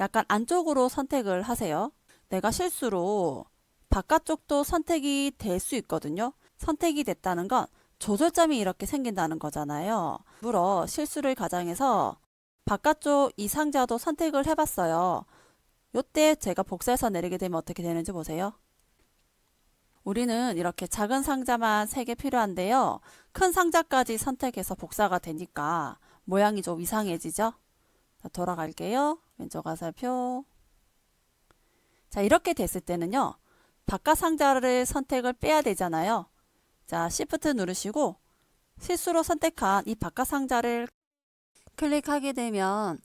약간 안쪽으로 선택을 하세요. 내가 실수로 바깥쪽도 선택이 될 수 있거든요. 선택이 됐다는 건 조절점이 이렇게 생긴다는 거잖아요. 물어 실수를 가장해서 바깥쪽 이 상자도 선택을 해봤어요. 요때 제가 복사해서 내리게 되면 어떻게 되는지 보세요. 우리는 이렇게 작은 상자만 3개 필요한데요. 큰 상자까지 선택해서 복사가 되니까 모양이 좀 이상해지죠. 자, 돌아갈게요. 왼쪽 화살표. 자, 이렇게 됐을 때는요. 바깥 상자를 선택을 빼야 되잖아요. 자, Shift 누르시고 실수로 선택한 이 바깥 상자를 클릭하게 되면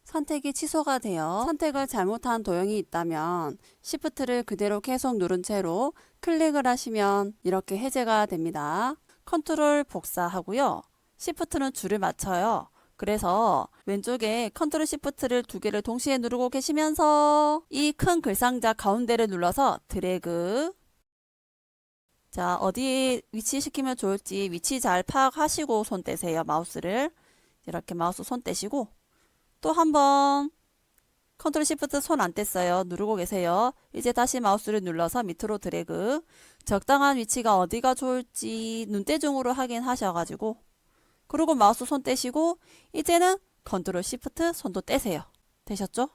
선택이 취소가 돼요. 선택을 잘못한 도형이 있다면 Shift를 그대로 계속 누른 채로 클릭을 하시면 이렇게 해제가 됩니다. 컨트롤 복사하고요. Shift는 줄을 맞춰요. 그래서 왼쪽에 컨트롤 Shift를 두 개를 동시에 누르고 계시면서 이 큰 글상자 가운데를 눌러서 드래그. 자, 어디에 위치시키면 좋을지 위치 잘 파악하시고 손 떼세요. 마우스를. 이렇게 마우스 손 떼시고 또 한번 컨트롤 시프트 손 안 뗐어요. 누르고 계세요. 이제 다시 마우스를 눌러서 밑으로 드래그. 적당한 위치가 어디가 좋을지 눈대중으로 확인하셔가지고 그리고 마우스 손 떼시고 이제는 컨트롤 시프트 손도 떼세요. 되셨죠?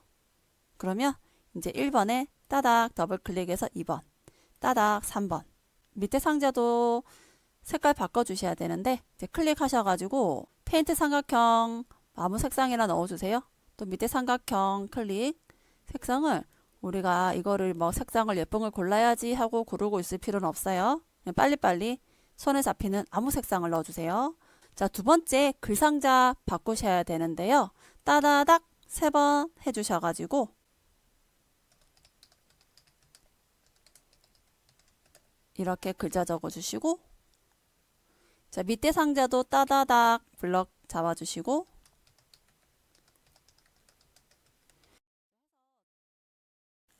그러면 이제 1번에 따닥 더블 클릭해서 2번 따닥 3번 밑에 상자도 색깔 바꿔주셔야 되는데 이제 클릭하셔가지고 페인트 삼각형 아무 색상이나 넣어주세요. 또 밑에 삼각형 클릭. 색상을 우리가 이거를 뭐 색상을 예쁜 걸 골라야지 하고 고르고 있을 필요는 없어요. 그냥 빨리빨리 손에 잡히는 아무 색상을 넣어주세요. 자, 두 번째 글상자 바꾸셔야 되는데요. 따다닥 3번 해주셔가지고 이렇게 글자 적어주시고, 자, 밑에 상자도 따다닥 블럭 잡아주시고,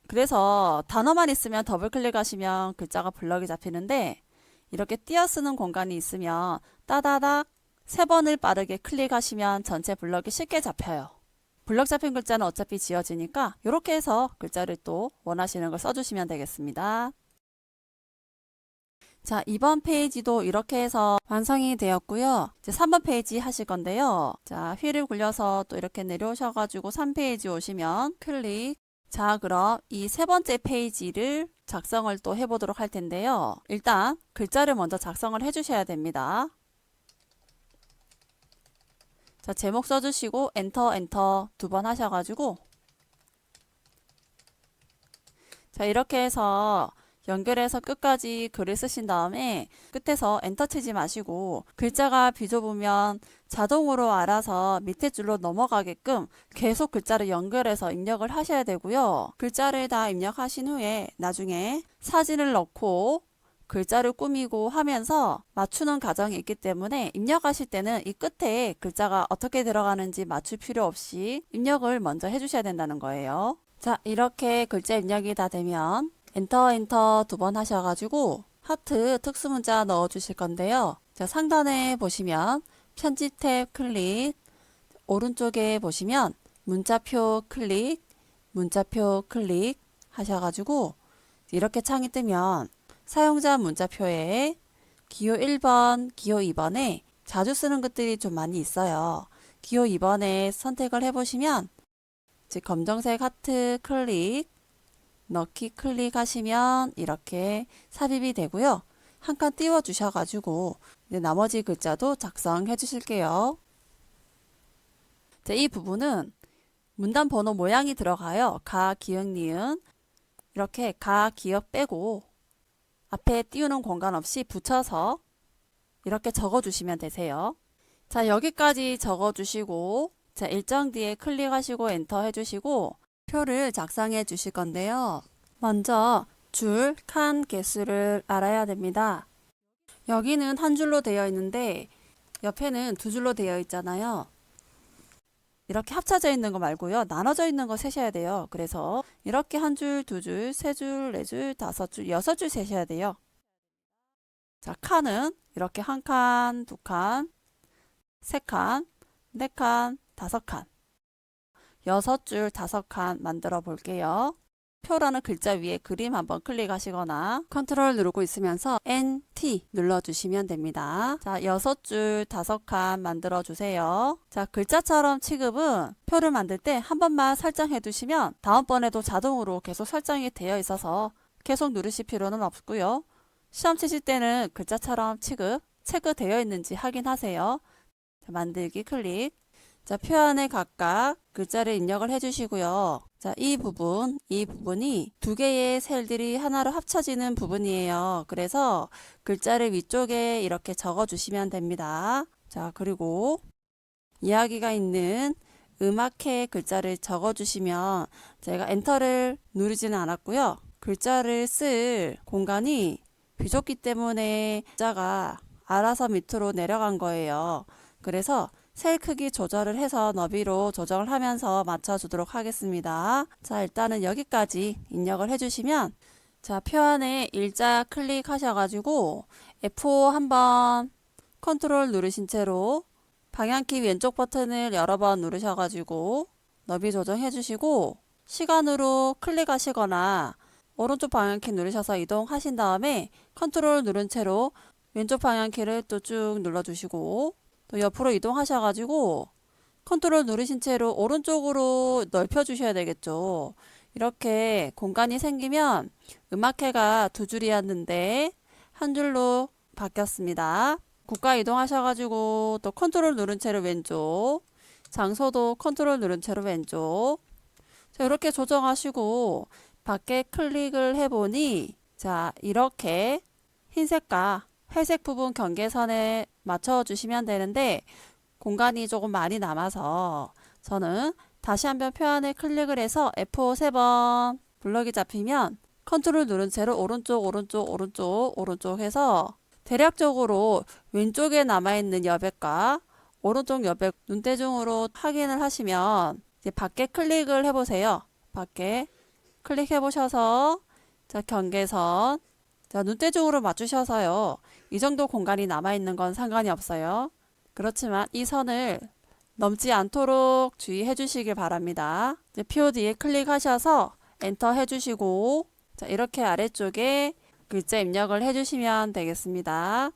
그래서 단어만 있으면 더블 클릭하시면 글자가 블럭이 잡히는데, 이렇게 띄어 쓰는 공간이 있으면 따다닥 3번을 빠르게 클릭하시면 전체 블럭이 쉽게 잡혀요. 블럭 잡힌 글자는 어차피 지워지니까 이렇게 해서 글자를 또 원하시는 걸 써주시면 되겠습니다. 자, 2번 페이지도 이렇게 해서 완성이 되었고요. 이제 3번 페이지 하실 건데요. 자, 휠을 굴려서 또 이렇게 내려오셔가지고 3페이지 오시면 클릭. 자, 그럼 이 3번째 페이지를 작성을 또 해보도록 할 텐데요. 일단 글자를 먼저 작성을 해주셔야 됩니다. 자, 제목 써주시고 엔터 2번 하셔가지고, 자, 이렇게 해서 연결해서 끝까지 글을 쓰신 다음에 끝에서 엔터 치지 마시고 글자가 비좁으면 자동으로 알아서 밑에 줄로 넘어가게끔 계속 글자를 연결해서 입력을 하셔야 되고요. 글자를 다 입력하신 후에 나중에 사진을 넣고 글자를 꾸미고 하면서 맞추는 과정이 있기 때문에 입력하실 때는 이 끝에 글자가 어떻게 들어가는지 맞출 필요 없이 입력을 먼저 해주셔야 된다는 거예요. 자, 이렇게 글자 입력이 다 되면 엔터 2번 하셔가지고 하트 특수문자 넣어 주실 건데요. 자, 상단에 보시면 편집 탭 클릭, 오른쪽에 보시면 문자표 클릭, 문자표 클릭 하셔가지고 이렇게 창이 뜨면 사용자 문자표에 기호 1번, 기호 2번에 자주 쓰는 것들이 좀 많이 있어요. 기호 2번에 선택을 해보시면 즉 검정색 하트 클릭, 넣기 클릭하시면 이렇게 삽입이 되고요. 한 칸 띄워 주셔가지고 나머지 글자도 작성해 주실게요. 자, 이 부분은 문단 번호 모양이 들어가요. 가, 기역, 니은. 이렇게 가, 기역 빼고 앞에 띄우는 공간 없이 붙여서 이렇게 적어주시면 되세요. 자, 여기까지 적어주시고, 자, 일정 뒤에 클릭하시고 엔터 해주시고 표를 작성해 주실 건데요. 먼저 줄, 칸 개수를 알아야 됩니다. 여기는 한 줄로 되어 있는데 옆에는 두 줄로 되어 있잖아요. 이렇게 합쳐져 있는 거 말고요. 나눠져 있는 거 세셔야 돼요. 그래서 이렇게 한 줄, 두 줄, 세 줄, 네 줄, 다섯 줄, 여섯 줄 세셔야 돼요. 자, 칸은 이렇게 한 칸, 두 칸, 세 칸, 네 칸, 다섯 칸. 6줄 5칸 만들어 볼게요. 표라는 글자 위에 그림 한번 클릭하시거나 컨트롤 누르고 있으면서 NT 눌러주시면 됩니다. 자, 6줄 5칸 만들어 주세요. 자, 글자처럼 취급은 표를 만들 때 한 번만 설정해 두시면 다음번에도 자동으로 계속 설정이 되어 있어서 계속 누르실 필요는 없고요. 시험 치실 때는 글자처럼 취급 체크되어 있는지 확인하세요. 자, 만들기 클릭. 자, 표 안에 각각 글자를 입력을 해주시고요. 자, 이 부분이 두 개의 셀들이 하나로 합쳐지는 부분이에요. 그래서 글자를 위쪽에 이렇게 적어주시면 됩니다. 자, 그리고 이야기가 있는 음악회 글자를 적어주시면 제가 엔터를 누르지는 않았고요. 글자를 쓸 공간이 비좁기 때문에 글자가 알아서 밑으로 내려간 거예요. 그래서 셀 크기 조절을 해서 너비로 조정을 하면서 맞춰주도록 하겠습니다. 자, 일단은 여기까지 입력을 해주시면 자, 표 안에 일자 클릭하셔가지고 F5 한번 컨트롤 누르신 채로 방향키 왼쪽 버튼을 여러 번 누르셔가지고 너비 조정해주시고 시간으로 클릭하시거나 오른쪽 방향키 누르셔서 이동하신 다음에 컨트롤 누른 채로 왼쪽 방향키를 또 쭉 눌러주시고 또 옆으로 이동하셔가지고 컨트롤 누르신 채로 오른쪽으로 넓혀 주셔야 되겠죠. 이렇게 공간이 생기면 음악회가 두 줄이었는데 한 줄로 바뀌었습니다. 국가 이동하셔가지고 또 컨트롤 누른 채로 왼쪽 장소도 컨트롤 누른 채로 왼쪽. 자, 이렇게 조정하시고 밖에 클릭을 해보니 자, 이렇게 흰색과 회색 부분 경계선에 맞춰 주시면 되는데 공간이 조금 많이 남아서 저는 다시 한번 표현에 클릭을 해서 F5 3번 블럭이 잡히면 컨트롤 누른 채로 오른쪽 오른쪽 오른쪽 오른쪽 해서 대략적으로 왼쪽에 남아있는 여백과 오른쪽 여백 눈대중으로 확인을 하시면 이제 밖에 클릭을 해보세요. 밖에 클릭해 보셔서 자, 경계선 자, 눈대중으로 맞추셔서요. 이 정도 공간이 남아있는 건 상관이 없어요. 그렇지만 이 선을 넘지 않도록 주의해 주시길 바랍니다. 이제 POD에 클릭하셔서 엔터 해주시고 자, 이렇게 아래쪽에 글자 입력을 해주시면 되겠습니다.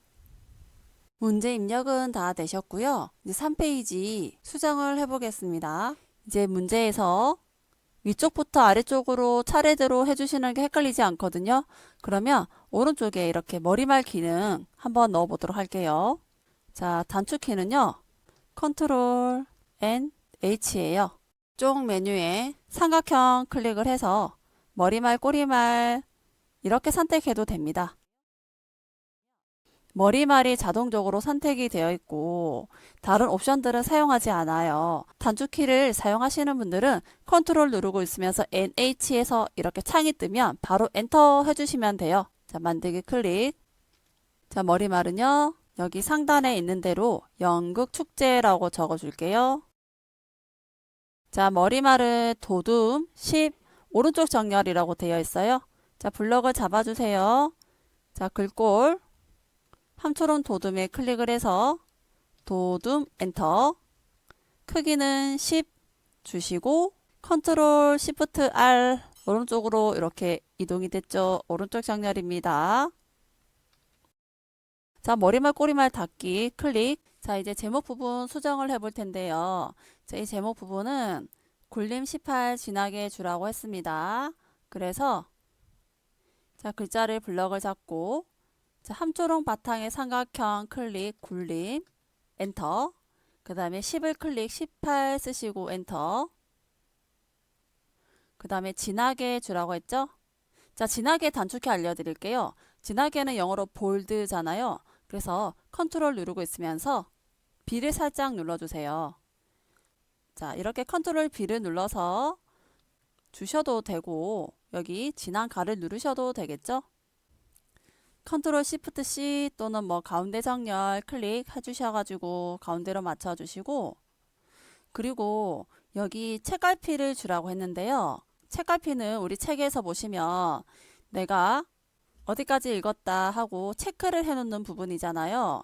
문제 입력은 다 되셨고요. 이제 3페이지 수정을 해보겠습니다. 이제 문제에서 위쪽부터 아래쪽으로 차례대로 해주시는 게 헷갈리지 않거든요. 그러면 오른쪽에 이렇게 머리말 기능 한번 넣어 보도록 할게요. 자, 단축키는요. 컨트롤 N H예요. 쪽 메뉴에 삼각형 클릭을 해서 머리말, 꼬리말 이렇게 선택해도 됩니다. 머리말이 자동적으로 선택이 되어 있고 다른 옵션들은 사용하지 않아요. 단축키를 사용하시는 분들은 컨트롤 누르고 있으면서 NH에서 이렇게 창이 뜨면 바로 엔터 해주시면 돼요. 자, 만들기 클릭. 자, 머리말은요. 여기 상단에 있는 대로 연극축제라고 적어줄게요. 자, 머리말은 도둠 10 오른쪽 정렬이라고 되어 있어요. 자, 블럭을 잡아주세요. 자, 글꼴 함초론 도둠에 클릭을 해서 도둠 엔터 크기는 10 주시고 컨트롤 시프트 R 오른쪽으로 이렇게 이동이 됐죠. 오른쪽 정렬입니다. 자, 머리말 꼬리말 닫기 클릭. 자, 이제 제목 부분 수정을 해볼 텐데요. 자, 이 제목 부분은 굴림 18 진하게 주라고 했습니다. 그래서 자, 글자를 블럭을 잡고 자, 함초롱 바탕에 삼각형 클릭 굴림 엔터 그 다음에 10을 클릭 18 쓰시고 엔터 그 다음에 진하게 주라고 했죠. 자, 진하게 단축키 알려드릴게요. 진하게는 영어로 볼드잖아요. 그래서 컨트롤 누르고 있으면서 B를 살짝 눌러주세요. 자, 이렇게 컨트롤 B를 눌러서 주셔도 되고 여기 진한 가를 누르셔도 되겠죠. 컨트롤 시프트 C 또는 뭐 가운데 정렬 클릭 해주셔가지고 가운데로 맞춰주시고 그리고 여기 책갈피를 주라고 했는데요. 책갈피는 우리 책에서 보시면 내가 어디까지 읽었다 하고 체크를 해놓는 부분이잖아요.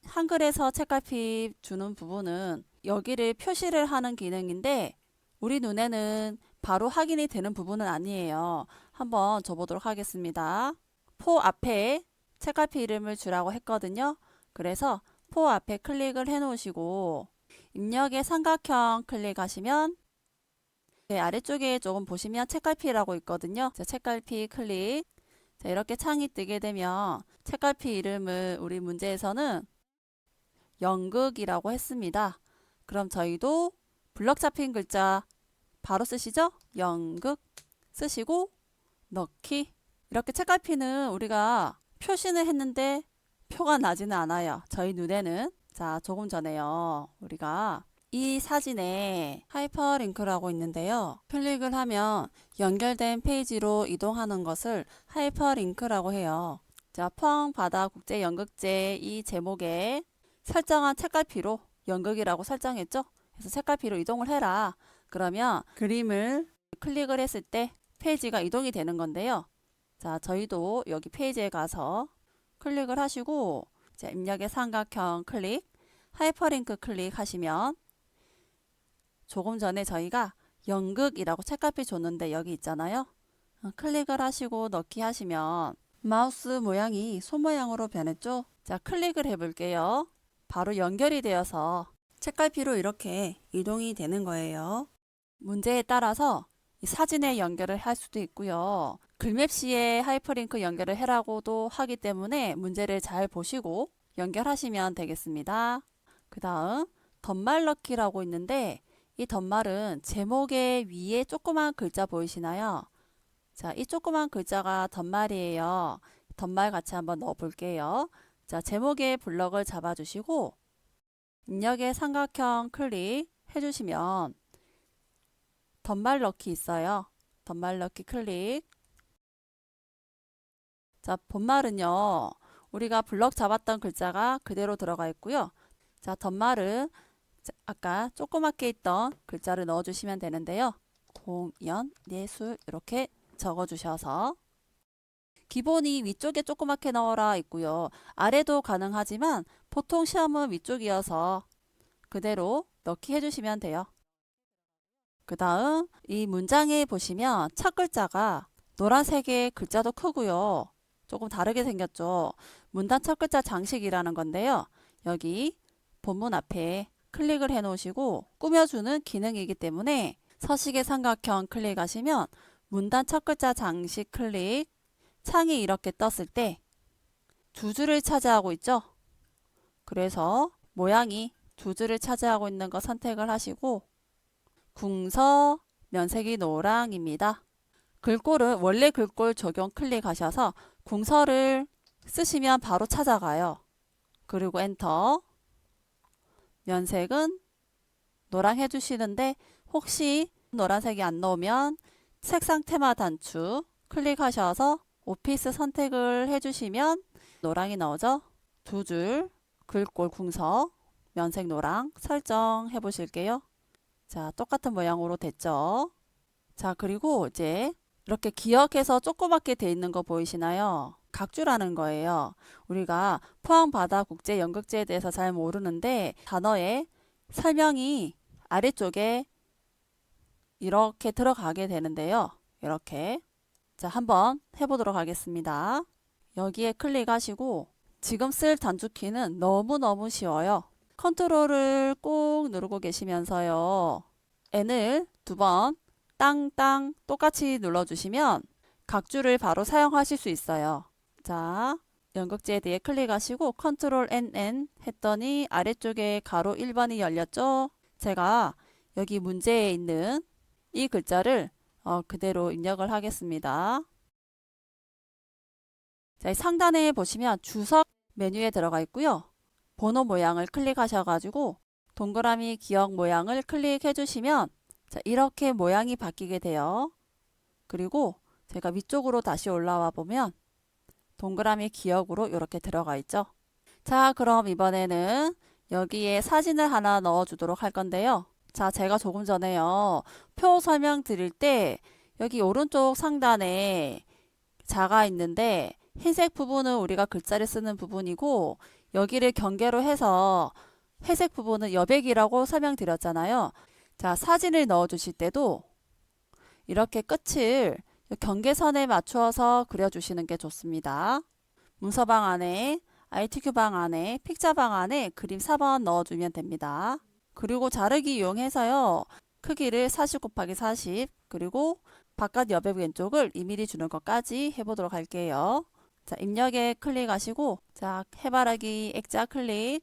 한글에서 책갈피 주는 부분은 여기를 표시를 하는 기능인데 우리 눈에는 바로 확인이 되는 부분은 아니에요. 한번 줘보도록 하겠습니다. 포 앞에 책갈피 이름을 주라고 했거든요. 그래서 포 앞에 클릭을 해 놓으시고 입력의 삼각형 클릭하시면 네, 아래쪽에 조금 보시면 책갈피라고 있거든요. 자, 책갈피 클릭. 자, 이렇게 창이 뜨게 되면 책갈피 이름을 우리 문제에서는 연극이라고 했습니다. 그럼 저희도 블럭 잡힌 글자 바로 쓰시죠? 연극 쓰시고 넣기. 이렇게 책갈피는 우리가 표시는 했는데 표가 나지는 않아요. 저희 눈에는. 자, 조금 전에요. 우리가 이 사진에 하이퍼링크라고 있는데요. 클릭을 하면 연결된 페이지로 이동하는 것을 하이퍼링크라고 해요. 자, 포항 바다 국제 연극제 이 제목에 설정한 책갈피로 연극이라고 설정했죠. 그래서 책갈피로 이동을 해라. 그러면 그림을 클릭을 했을 때 페이지가 이동이 되는 건데요. 자, 저희도 여기 페이지에 가서 클릭을 하시고 자, 입력의 삼각형 클릭, 하이퍼링크 클릭하시면 조금 전에 저희가 연극이라고 책갈피 줬는데 여기 있잖아요. 클릭을 하시고 넣기 하시면 마우스 모양이 손 모양으로 변했죠. 자, 클릭을 해볼게요. 바로 연결이 되어서 책갈피로 이렇게 이동이 되는 거예요. 문제에 따라서 이 사진에 연결을 할 수도 있고요. 글맵시에 하이퍼링크 연결을 해라고도 하기 때문에 문제를 잘 보시고 연결하시면 되겠습니다. 그 다음 덧말넣기라고 있는데 이 덧말은 제목의 위에 조그만 글자 보이시나요? 자, 이 조그만 글자가 덧말이에요. 덧말 같이 한번 넣어 볼게요. 자, 제목의 블럭을 잡아주시고 입력의 삼각형 클릭해 주시면 덧말 넣기 있어요. 덧말 넣기 클릭. 자, 본말은요. 우리가 블럭 잡았던 글자가 그대로 들어가 있고요. 자, 덧말은 아까 조그맣게 있던 글자를 넣어주시면 되는데요. 공연, 예술 이렇게 적어주셔서 기본이 위쪽에 조그맣게 넣어라 있고요. 아래도 가능하지만 보통 시험은 위쪽이어서 그대로 넣기 해주시면 돼요. 그 다음 이 문장에 보시면 첫 글자가 노란색의 글자도 크고요. 조금 다르게 생겼죠. 문단 첫 글자 장식이라는 건데요. 여기 본문 앞에 클릭을 해 놓으시고 꾸며주는 기능이기 때문에 서식의 삼각형 클릭하시면 문단 첫 글자 장식 클릭, 창이 이렇게 떴을 때 두 줄을 차지하고 있죠. 그래서 모양이 두 줄을 차지하고 있는 거 선택을 하시고 궁서 면색이 노랑입니다. 글꼴은 원래 글꼴 적용 클릭하셔서 궁서를 쓰시면 바로 찾아가요. 그리고 엔터. 면색은 노랑 해주시는데 혹시 노란색이 안 나오면 색상 테마 단추 클릭하셔서 오피스 선택을 해주시면 노랑이 나오죠. 두 줄 글꼴 궁서 면색 노랑 설정해 보실게요. 자, 똑같은 모양으로 됐죠. 자, 그리고 이제 이렇게 기역해서 조그맣게 돼 있는 거 보이시나요? 각주라는 거예요. 우리가 포항바다국제연극제에 대해서 잘 모르는데 단어의 설명이 아래쪽에 이렇게 들어가게 되는데요. 이렇게. 자, 한번 해보도록 하겠습니다. 여기에 클릭하시고 지금 쓸 단축키는 너무너무 쉬워요. 컨트롤을 꾹 누르고 계시면서요. N을 두 번 땅땅 똑같이 눌러주시면 각주를 바로 사용하실 수 있어요. 자, 연극지에 대해 클릭하시고 컨트롤 NN 했더니 아래쪽에 가로 1번이 열렸죠. 제가 여기 문제에 있는 이 글자를 그대로 입력을 하겠습니다. 자, 상단에 보시면 주석 메뉴에 들어가 있고요. 번호 모양을 클릭하셔가지고 동그라미 기억 모양을 클릭해 주시면 자, 이렇게 모양이 바뀌게 돼요. 그리고 제가 위쪽으로 다시 올라와 보면 동그라미 기억으로 이렇게 들어가 있죠. 자, 그럼 이번에는 여기에 사진을 하나 넣어 주도록 할 건데요. 자, 제가 조금 전에요. 표 설명 드릴 때 여기 오른쪽 상단에 자가 있는데 흰색 부분은 우리가 글자를 쓰는 부분이고 여기를 경계로 해서 회색 부분은 여백이라고 설명드렸잖아요. 자, 사진을 넣어 주실 때도 이렇게 끝을 경계선에 맞추어서 그려주시는 게 좋습니다. 문서방 안에, IT큐방 안에, 픽자방 안에 그림 4번 넣어주면 됩니다. 그리고 자르기 이용해서요. 크기를 40 곱하기 40 그리고 바깥 여백 왼쪽을 2mm 주는 것까지 해보도록 할게요. 자, 입력에 클릭하시고 자, 해바라기 액자 클릭.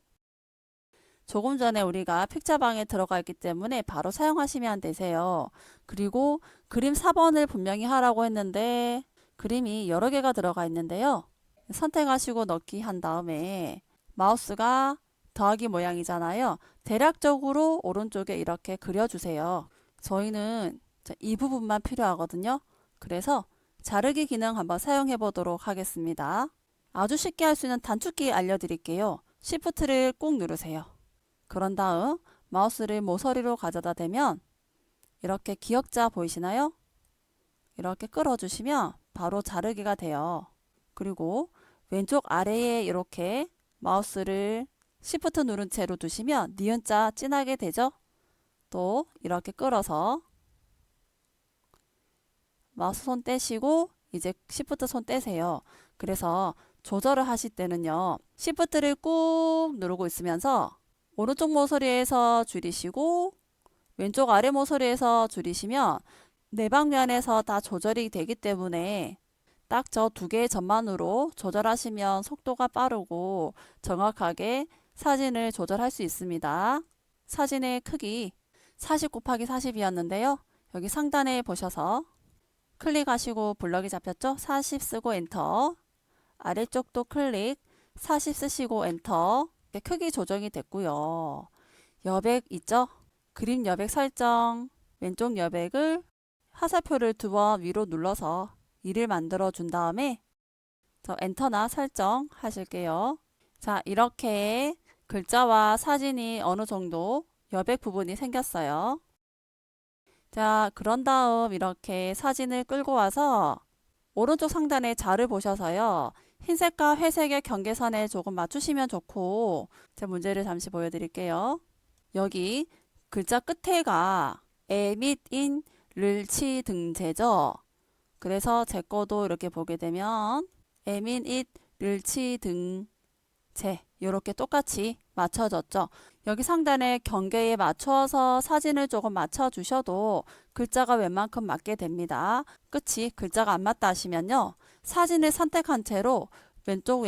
조금 전에 우리가 픽자방에 들어가 있기 때문에 바로 사용하시면 되세요. 그리고 그림 4번을 분명히 하라고 했는데 그림이 여러 개가 들어가 있는데요. 선택하시고 넣기 한 다음에 마우스가 더하기 모양이잖아요. 대략적으로 오른쪽에 이렇게 그려주세요. 저희는 이 부분만 필요하거든요. 그래서 자르기 기능 한번 사용해 보도록 하겠습니다. 아주 쉽게 할 수 있는 단축키 알려드릴게요. Shift를 꾹 누르세요. 그런 다음 마우스를 모서리로 가져다 대면 이렇게 기역자 보이시나요? 이렇게 끌어주시면 바로 자르기가 돼요. 그리고 왼쪽 아래에 이렇게 마우스를 Shift 누른 채로 두시면 니은자 진하게 되죠? 또 이렇게 끌어서 마우스 손 떼시고 이제 Shift 손 떼세요. 그래서 조절을 하실 때는요. Shift를 꾹 누르고 있으면서 오른쪽 모서리에서 줄이시고 왼쪽 아래 모서리에서 줄이시면 네 방면에서 다 조절이 되기 때문에 딱 저 두 개의 점만으로 조절하시면 속도가 빠르고 정확하게 사진을 조절할 수 있습니다. 사진의 크기 40 곱하기 40이었는데요. 여기 상단에 보셔서 클릭하시고 블럭이 잡혔죠? 40 쓰고 엔터. 아래쪽도 클릭 40 쓰시고 엔터. 크기 조정이 됐고요. 여백 있죠? 그림 여백 설정. 왼쪽 여백을 화살표를 2번 위로 눌러서 1을 만들어 준 다음에 엔터나 설정 하실게요. 자, 이렇게 글자와 사진이 어느 정도 여백 부분이 생겼어요. 자, 그런 다음 이렇게 사진을 끌고 와서 오른쪽 상단에 자를 보셔서요. 흰색과 회색의 경계선에 조금 맞추시면 좋고, 제 문제를 잠시 보여드릴게요. 여기 글자 끝에가 에, 및, 인, 를, 치, 등, 제죠. 그래서 제 거도 이렇게 보게 되면 에, 민, 잇, 를, 치, 등, 제 이렇게 똑같이 맞춰졌죠. 여기 상단에 경계에 맞춰서 사진을 조금 맞춰 주셔도 글자가 웬만큼 맞게 됩니다. 끝이 글자가 안 맞다 하시면요. 사진을 선택한 채로 왼쪽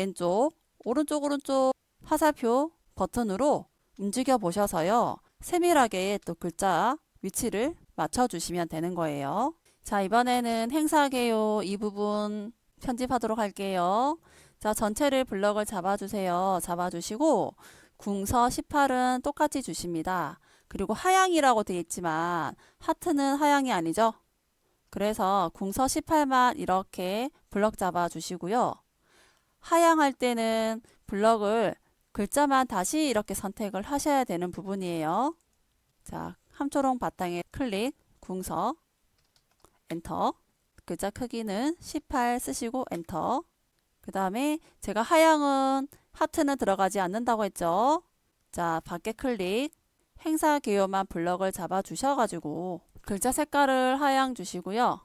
오른쪽 화살표 버튼으로 움직여 보셔서요. 세밀하게 또 글자 위치를 맞춰 주시면 되는 거예요. 자, 이번에는 행사개요 이 부분 편집하도록 할게요. 자, 전체를 블럭을 잡아주세요. 잡아주시고 궁서 18은 똑같이 주십니다. 그리고 하향이라고 되어 있지만 하트는 하향이 아니죠. 그래서 궁서 18만 이렇게 블럭 잡아주시고요. 하향할 때는 블럭을 글자만 다시 이렇게 선택을 하셔야 되는 부분이에요. 자, 함초롱 바탕에 클릭, 궁서, 엔터. 글자 크기는 18 쓰시고 엔터. 그 다음에 제가 하향은 하트는 들어가지 않는다고 했죠. 자, 밖에 클릭, 행사 개요만 블럭을 잡아 주셔가지고 글자 색깔을 하향 주시고요.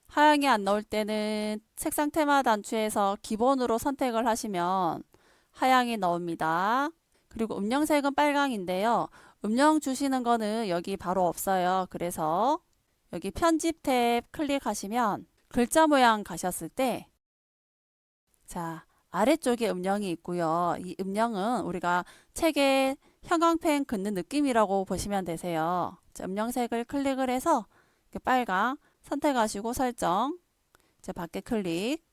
하향이 안 나올 때는 색상 테마 단추에서 기본으로 선택을 하시면 하향이 나옵니다. 그리고 음영색은 빨강인데요. 음영 주시는 거는 여기 바로 없어요. 그래서 여기 편집 탭 클릭하시면 글자 모양 가셨을 때 자, 아래쪽에 음영이 있고요. 이 음영은 우리가 책에 형광펜 긋는 느낌이라고 보시면 되세요. 자, 음영색을 클릭을 해서 빨강 선택하시고 설정. 자, 밖에 클릭.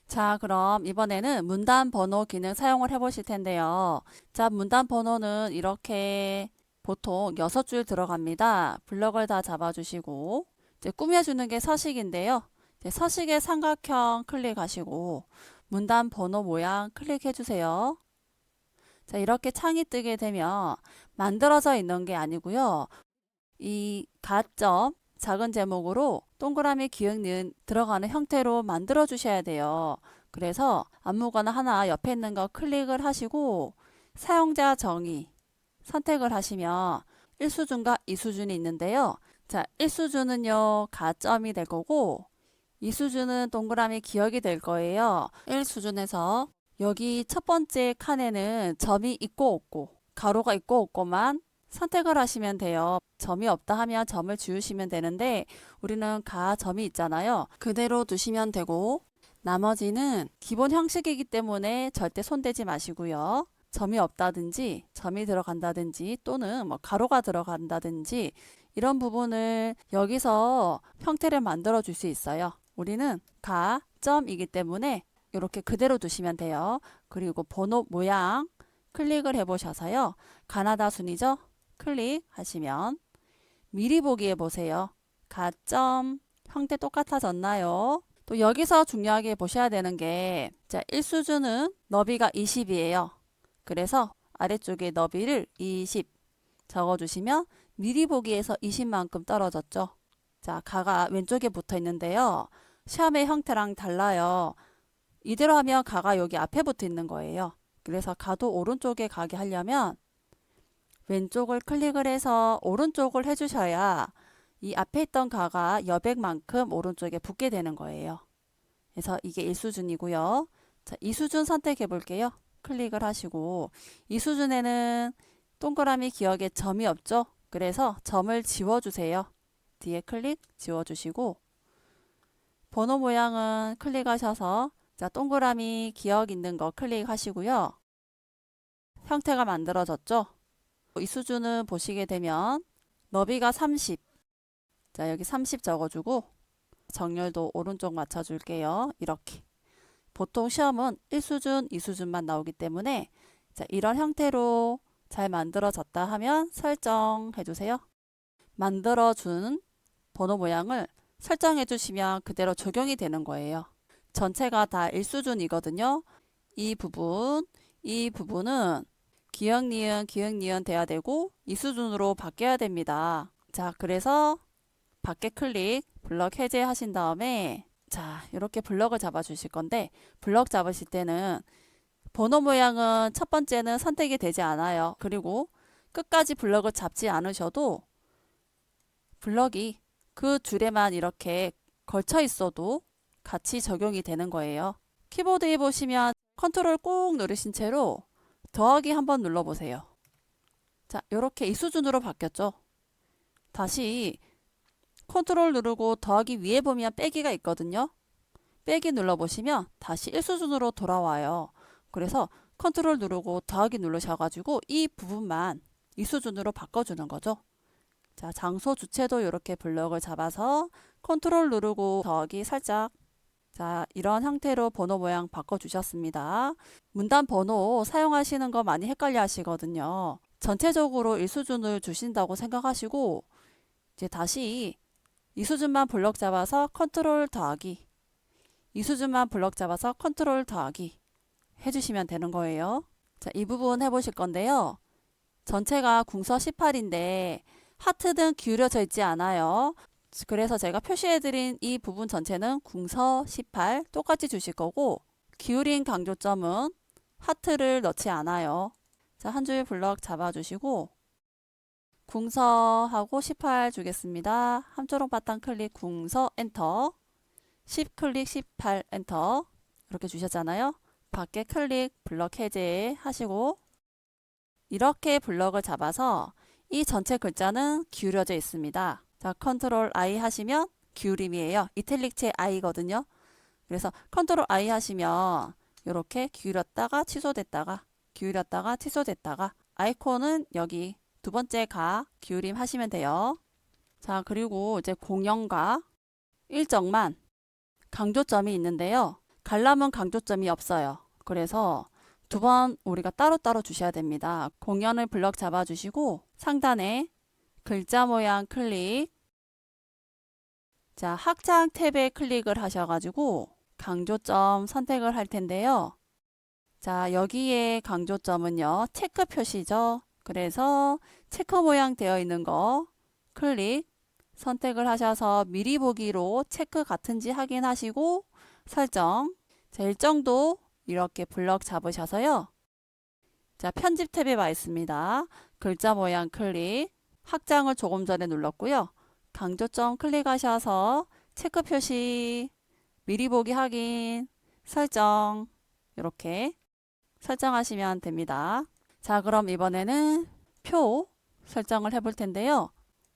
자, 그럼 이번에는 문단 번호 기능 사용을 해 보실 텐데요. 자, 문단 번호는 이렇게 보통 6줄 들어갑니다. 블럭을 다 잡아주시고 이제 꾸며주는 게 서식인데요. 서식의 삼각형 클릭하시고 문단 번호 모양 클릭해 주세요. 자, 이렇게 창이 뜨게 되면 만들어져 있는 게 아니고요. 이 가점 작은 제목으로 동그라미 기억 니은 들어가는 형태로 만들어 주셔야 돼요. 그래서 아무거나 하나 옆에 있는 거 클릭을 하시고 사용자 정의 선택을 하시면 1수준과 2수준이 있는데요. 자, 1수준은요 가점이 될 거고 2수준은 동그라미 기억이 될 거예요. 1수준에서 여기 첫 번째 칸에는 점이 있고 없고 가로가 있고 없고만 선택을 하시면 돼요. 점이 없다 하면 점을 지우시면 되는데 우리는 점이 있잖아요. 그대로 두시면 되고 나머지는 기본 형식이기 때문에 절대 손대지 마시고요. 점이 없다든지 점이 들어간다든지 또는 뭐 가로가 들어간다든지 이런 부분을 여기서 형태를 만들어 줄 수 있어요. 우리는 점이기 때문에 이렇게 그대로 두시면 돼요. 그리고 번호 모양 클릭을 해 보셔서요. 가나다 순이죠? 클릭하시면 미리 보기에 보세요. 가점 형태 똑같아졌나요? 또 여기서 중요하게 보셔야 되는 게 자, 1수준은 너비가 20이에요. 그래서 아래쪽에 너비를 20 적어주시면 미리 보기에서 20만큼 떨어졌죠. 자, 가가 왼쪽에 붙어 있는데요. 시험의 형태랑 달라요. 이대로 하면 가가 여기 앞에 붙어 있는 거예요. 그래서 가도 오른쪽에 가게 하려면 왼쪽을 클릭을 해서 오른쪽을 해주셔야 이 앞에 있던 가가 여백만큼 오른쪽에 붙게 되는 거예요. 그래서 이게 1수준이고요. 자, 2수준 선택해 볼게요. 클릭을 하시고 2수준에는 동그라미 기억에 점이 없죠. 그래서 점을 지워주세요. 뒤에 클릭 지워주시고 번호 모양은 클릭하셔서 자, 동그라미 기억 있는 거 클릭하시고요. 형태가 만들어졌죠. 이 수준은 보시게 되면 너비가 30. 자, 여기 30 적어주고 정렬도 오른쪽 맞춰줄게요. 이렇게. 보통 시험은 1수준, 2수준만 나오기 때문에 자, 이런 형태로 잘 만들어졌다 하면 설정해 주세요. 만들어준 번호 모양을 설정해 주시면 그대로 적용이 되는 거예요. 전체가 다 1수준이거든요. 이 부분은 기역, 니은 돼야 되고 2수준으로 바뀌어야 됩니다. 자, 그래서 밖에 클릭, 블럭 해제하신 다음에 자, 이렇게 블럭을 잡아 주실 건데 블럭 잡으실 때는 번호 모양은 첫 번째는 선택이 되지 않아요. 그리고 끝까지 블럭을 잡지 않으셔도 블럭이 그 줄에만 이렇게 걸쳐 있어도 같이 적용이 되는 거예요. 키보드에 보시면 컨트롤 꾹 누르신 채로 더하기 한번 눌러보세요. 자, 이렇게 이 수준으로 바뀌었죠. 다시 컨트롤 누르고 더하기 위에 보면 빼기가 있거든요. 빼기 눌러보시면 다시 1수준으로 돌아와요. 그래서 컨트롤 누르고 더하기 누르셔가지고 이 부분만 이 수준으로 바꿔주는 거죠. 자, 장소 주체도 이렇게 블럭을 잡아서 컨트롤 누르고 더하기 살짝. 자, 이런 형태로 번호 모양 바꿔주셨습니다. 문단 번호 사용하시는 거 많이 헷갈려 하시거든요. 전체적으로 1수준을 주신다고 생각하시고 이제 다시 2수준만 블럭 잡아서 컨트롤 더하기 2수준만 블럭 잡아서 컨트롤 더하기 해주시면 되는 거예요. 자, 이 부분 해보실 건데요. 전체가 궁서 18인데 하트 등 기울여져 있지 않아요. 그래서 제가 표시해드린 이 부분 전체는 궁서 18 똑같이 주실 거고 기울인 강조점은 하트를 넣지 않아요. 자, 한 줄 블럭 잡아주시고 궁서하고 18 주겠습니다. 함초록 바탕 클릭 궁서 엔터 10 클릭 18 엔터 이렇게 주셨잖아요. 밖에 클릭 블럭 해제 하시고 이렇게 블럭을 잡아서 이 전체 글자는 기울여져 있습니다. 자, 컨트롤 I 하시면 기울임이에요. 이탈릭체 I거든요. 그래서 컨트롤 I 하시면 이렇게 기울였다가 취소됐다가 기울였다가 취소됐다가 아이콘은 여기 두 번째 가 기울임 하시면 돼요. 자, 그리고 이제 공연과 일정만 강조점이 있는데요. 갈람은 강조점이 없어요. 그래서 두 번 우리가 따로따로 주셔야 됩니다. 공연을 블럭 잡아주시고 상단에 글자 모양 클릭. 자, 확장 탭에 클릭을 하셔가지고 강조점 선택을 할 텐데요. 자, 여기에 강조점은요. 체크 표시죠. 그래서 체크 모양 되어 있는 거 클릭 선택을 하셔서 미리 보기로 체크 같은지 확인하시고 설정. 자, 일정도 이렇게 블럭 잡으셔서요. 자, 편집 탭에 와 있습니다. 글자 모양 클릭. 확장을 조금 전에 눌렀고요. 강조점 클릭하셔서 체크 표시, 미리 보기 확인, 설정 이렇게 설정하시면 됩니다. 자, 그럼 이번에는 표 설정을 해볼 텐데요.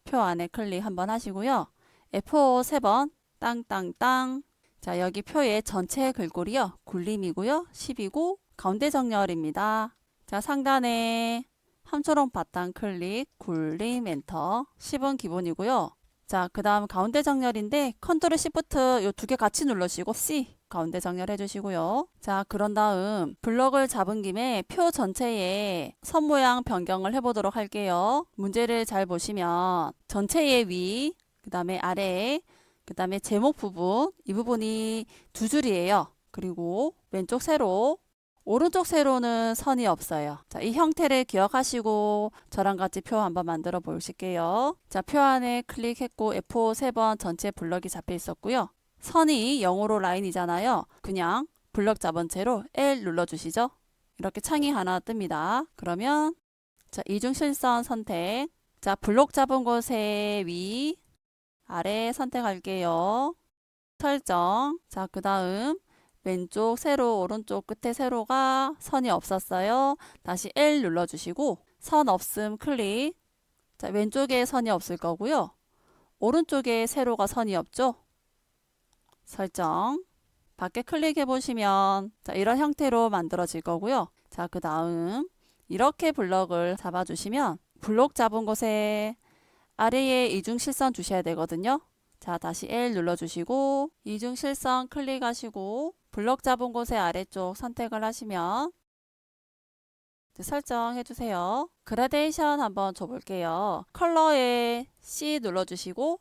표 안에 클릭 한번 하시고요. F5 3번 땅땅땅. 자, 여기 표의 전체 글꼴이요. 굴림이고요. 10이고 가운데 정렬입니다. 자, 상단에 함초록 바탕 클릭, 굴림, 엔터. 10은 기본이고요. 자, 그 다음 가운데 정렬인데 컨트롤 시프트 요 두 개 같이 누르시고 C 가운데 정렬해 주시고요. 자, 그런 다음 블럭을 잡은 김에 표 전체에 선 모양 변경을 해보도록 할게요. 문제를 잘 보시면 전체의 위, 그 다음에 아래, 그 다음에 제목 부분, 이 부분이 두 줄이에요. 그리고 왼쪽 세로, 오른쪽 세로는 선이 없어요. 자, 이 형태를 기억하시고 저랑 같이 표 한번 만들어 보실게요. 자, 표 안에 클릭했고 F5 3번 전체 블럭이 잡혀 있었고요. 선이 0으로 라인이잖아요. 그냥 블럭 잡은 채로 L 눌러주시죠. 이렇게 창이 하나 뜹니다. 그러면 자, 이중실선 선택. 자, 블록 잡은 곳에 위, 아래 선택할게요. 설정. 자, 그 다음 왼쪽 세로, 오른쪽 끝에 세로가 선이 없었어요. 다시 L 눌러주시고 선 없음 클릭. 자, 왼쪽에 선이 없을 거고요. 오른쪽에 세로가 선이 없죠. 설정. 밖에 클릭해 보시면 자, 이런 형태로 만들어질 거고요. 자, 그 다음 이렇게 블럭을 잡아주시면 블록 잡은 곳에 아래에 이중실선 주셔야 되거든요. 자, 다시 L 눌러주시고 이중실선 클릭하시고 블록 잡은 곳의 아래쪽 선택을 하시면 설정해 주세요. 그라데이션 한번 줘볼게요. 컬러에 C 눌러주시고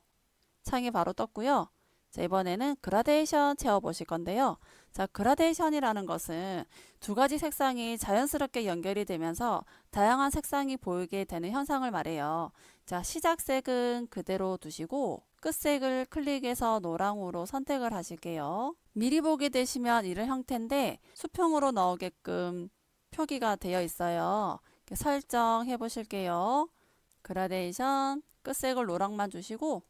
창이 바로 떴고요. 자, 이번에는 그라데이션 채워보실 건데요. 자, 그라데이션이라는 것은 두 가지 색상이 자연스럽게 연결이 되면서 다양한 색상이 보이게 되는 현상을 말해요. 자, 시작색은 그대로 두시고 끝색을 클릭해서 노랑으로 선택을 하실게요. 미리 보게 되시면 이런 형태인데 수평으로 나오게끔 표기가 되어 있어요. 이렇게 설정해 보실게요. 그라데이션 끝색을 노랑만 주시고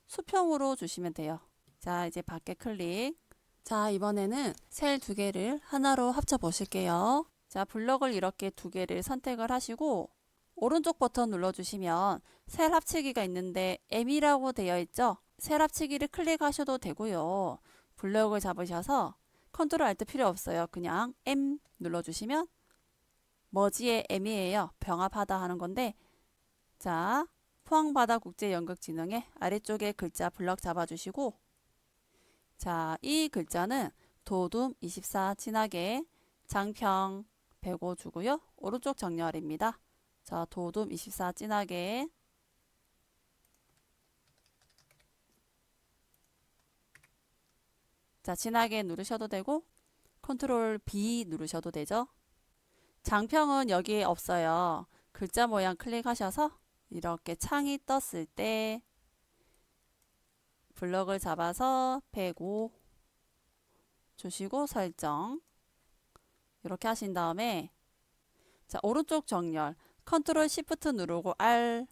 수평으로 주시면 돼요. 자, 이제 밖에 클릭. 자, 이번에는 셀 두 개를 하나로 합쳐 보실게요. 자, 블럭을 이렇게 두 개를 선택을 하시고 오른쪽 버튼 눌러주시면 셀 합치기가 있는데 M이라고 되어 있죠. 셀 합치기를 클릭하셔도 되고요. 블럭을 잡으셔서 컨트롤 알트 필요 없어요. 그냥 M 눌러주시면 머지의 M이에요. 병합하다 하는 건데, 자, 포항바다국제연극진흥회 아래쪽에 글자 블럭 잡아주시고, 자, 이 글자는 도둠24 진하게 장평 105 주고요. 오른쪽 정렬입니다. 자, 도둠24 진하게 자, 진하게 누르셔도 되고 컨트롤 B 누르셔도 되죠. 장평은 여기에 없어요. 글자 모양 클릭하셔서 이렇게 창이 떴을 때 블럭을 잡아서 105 주시고 설정 이렇게 하신 다음에 자, 오른쪽 정렬 컨트롤 시프트 누르고 R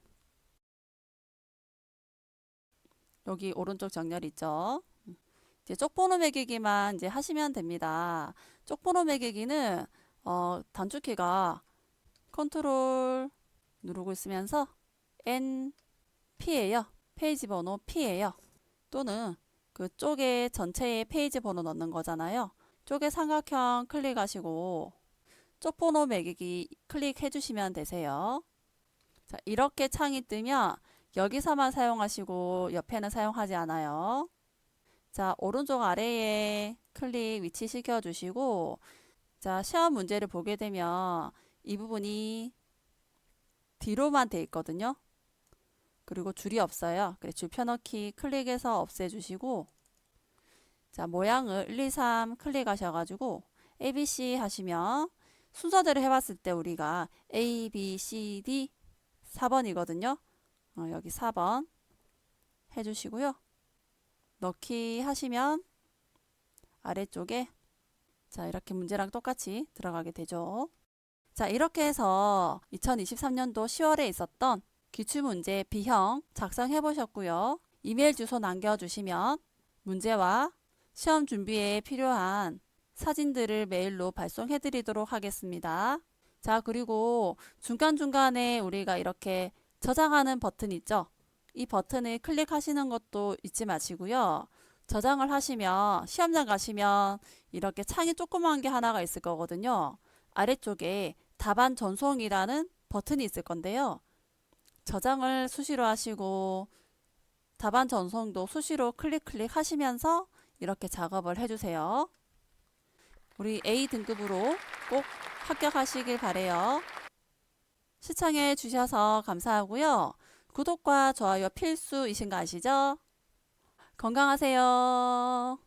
여기 오른쪽 정렬 있죠. 이제 쪽번호 매기기만 이제 하시면 됩니다. 쪽번호 매기기는 단축키가 컨트롤 누르고 있으면서 N P예요. 페이지 번호 P예요. 또는 그쪽에 전체에 페이지 번호 넣는 거잖아요. 쪽에 삼각형 클릭하시고 쪽번호 매기기 클릭해 주시면 되세요. 자, 이렇게 창이 뜨면 여기서만 사용하시고 옆에는 사용하지 않아요. 자, 오른쪽 아래에 클릭 위치 시켜 주시고 자, 시험 문제를 보게 되면 이 부분이 뒤로만 돼 있거든요. 그리고 줄이 없어요. 그래, 줄 펴넣기 클릭해서 없애주시고 자, 모양을 1, 2, 3 클릭하셔가지고 ABC 하시면 순서대로 해봤을 때 우리가 A, B, C, D 4번이거든요. 여기 4번 해주시고요. 넣기 하시면 아래쪽에 자, 이렇게 문제랑 똑같이 들어가게 되죠. 자, 이렇게 해서 2023년도 10월에 있었던 기출문제 B형 작성해 보셨고요. 이메일 주소 남겨주시면 문제와 시험 준비에 필요한 사진들을 메일로 발송해 드리도록 하겠습니다. 자, 그리고 중간중간에 우리가 이렇게 저장하는 버튼 있죠? 이 버튼을 클릭하시는 것도 잊지 마시고요. 저장을 하시면 시험장 가시면 이렇게 창이 조그만 게 하나가 있을 거거든요. 아래쪽에 답안 전송이라는 버튼이 있을 건데요. 저장을 수시로 하시고 답안 전송도 수시로 클릭 하시면서 이렇게 작업을 해주세요. 우리 A 등급으로 꼭 합격하시길 바래요. 시청해 주셔서 감사하고요. 구독과 좋아요 필수이신 거 아시죠? 건강하세요.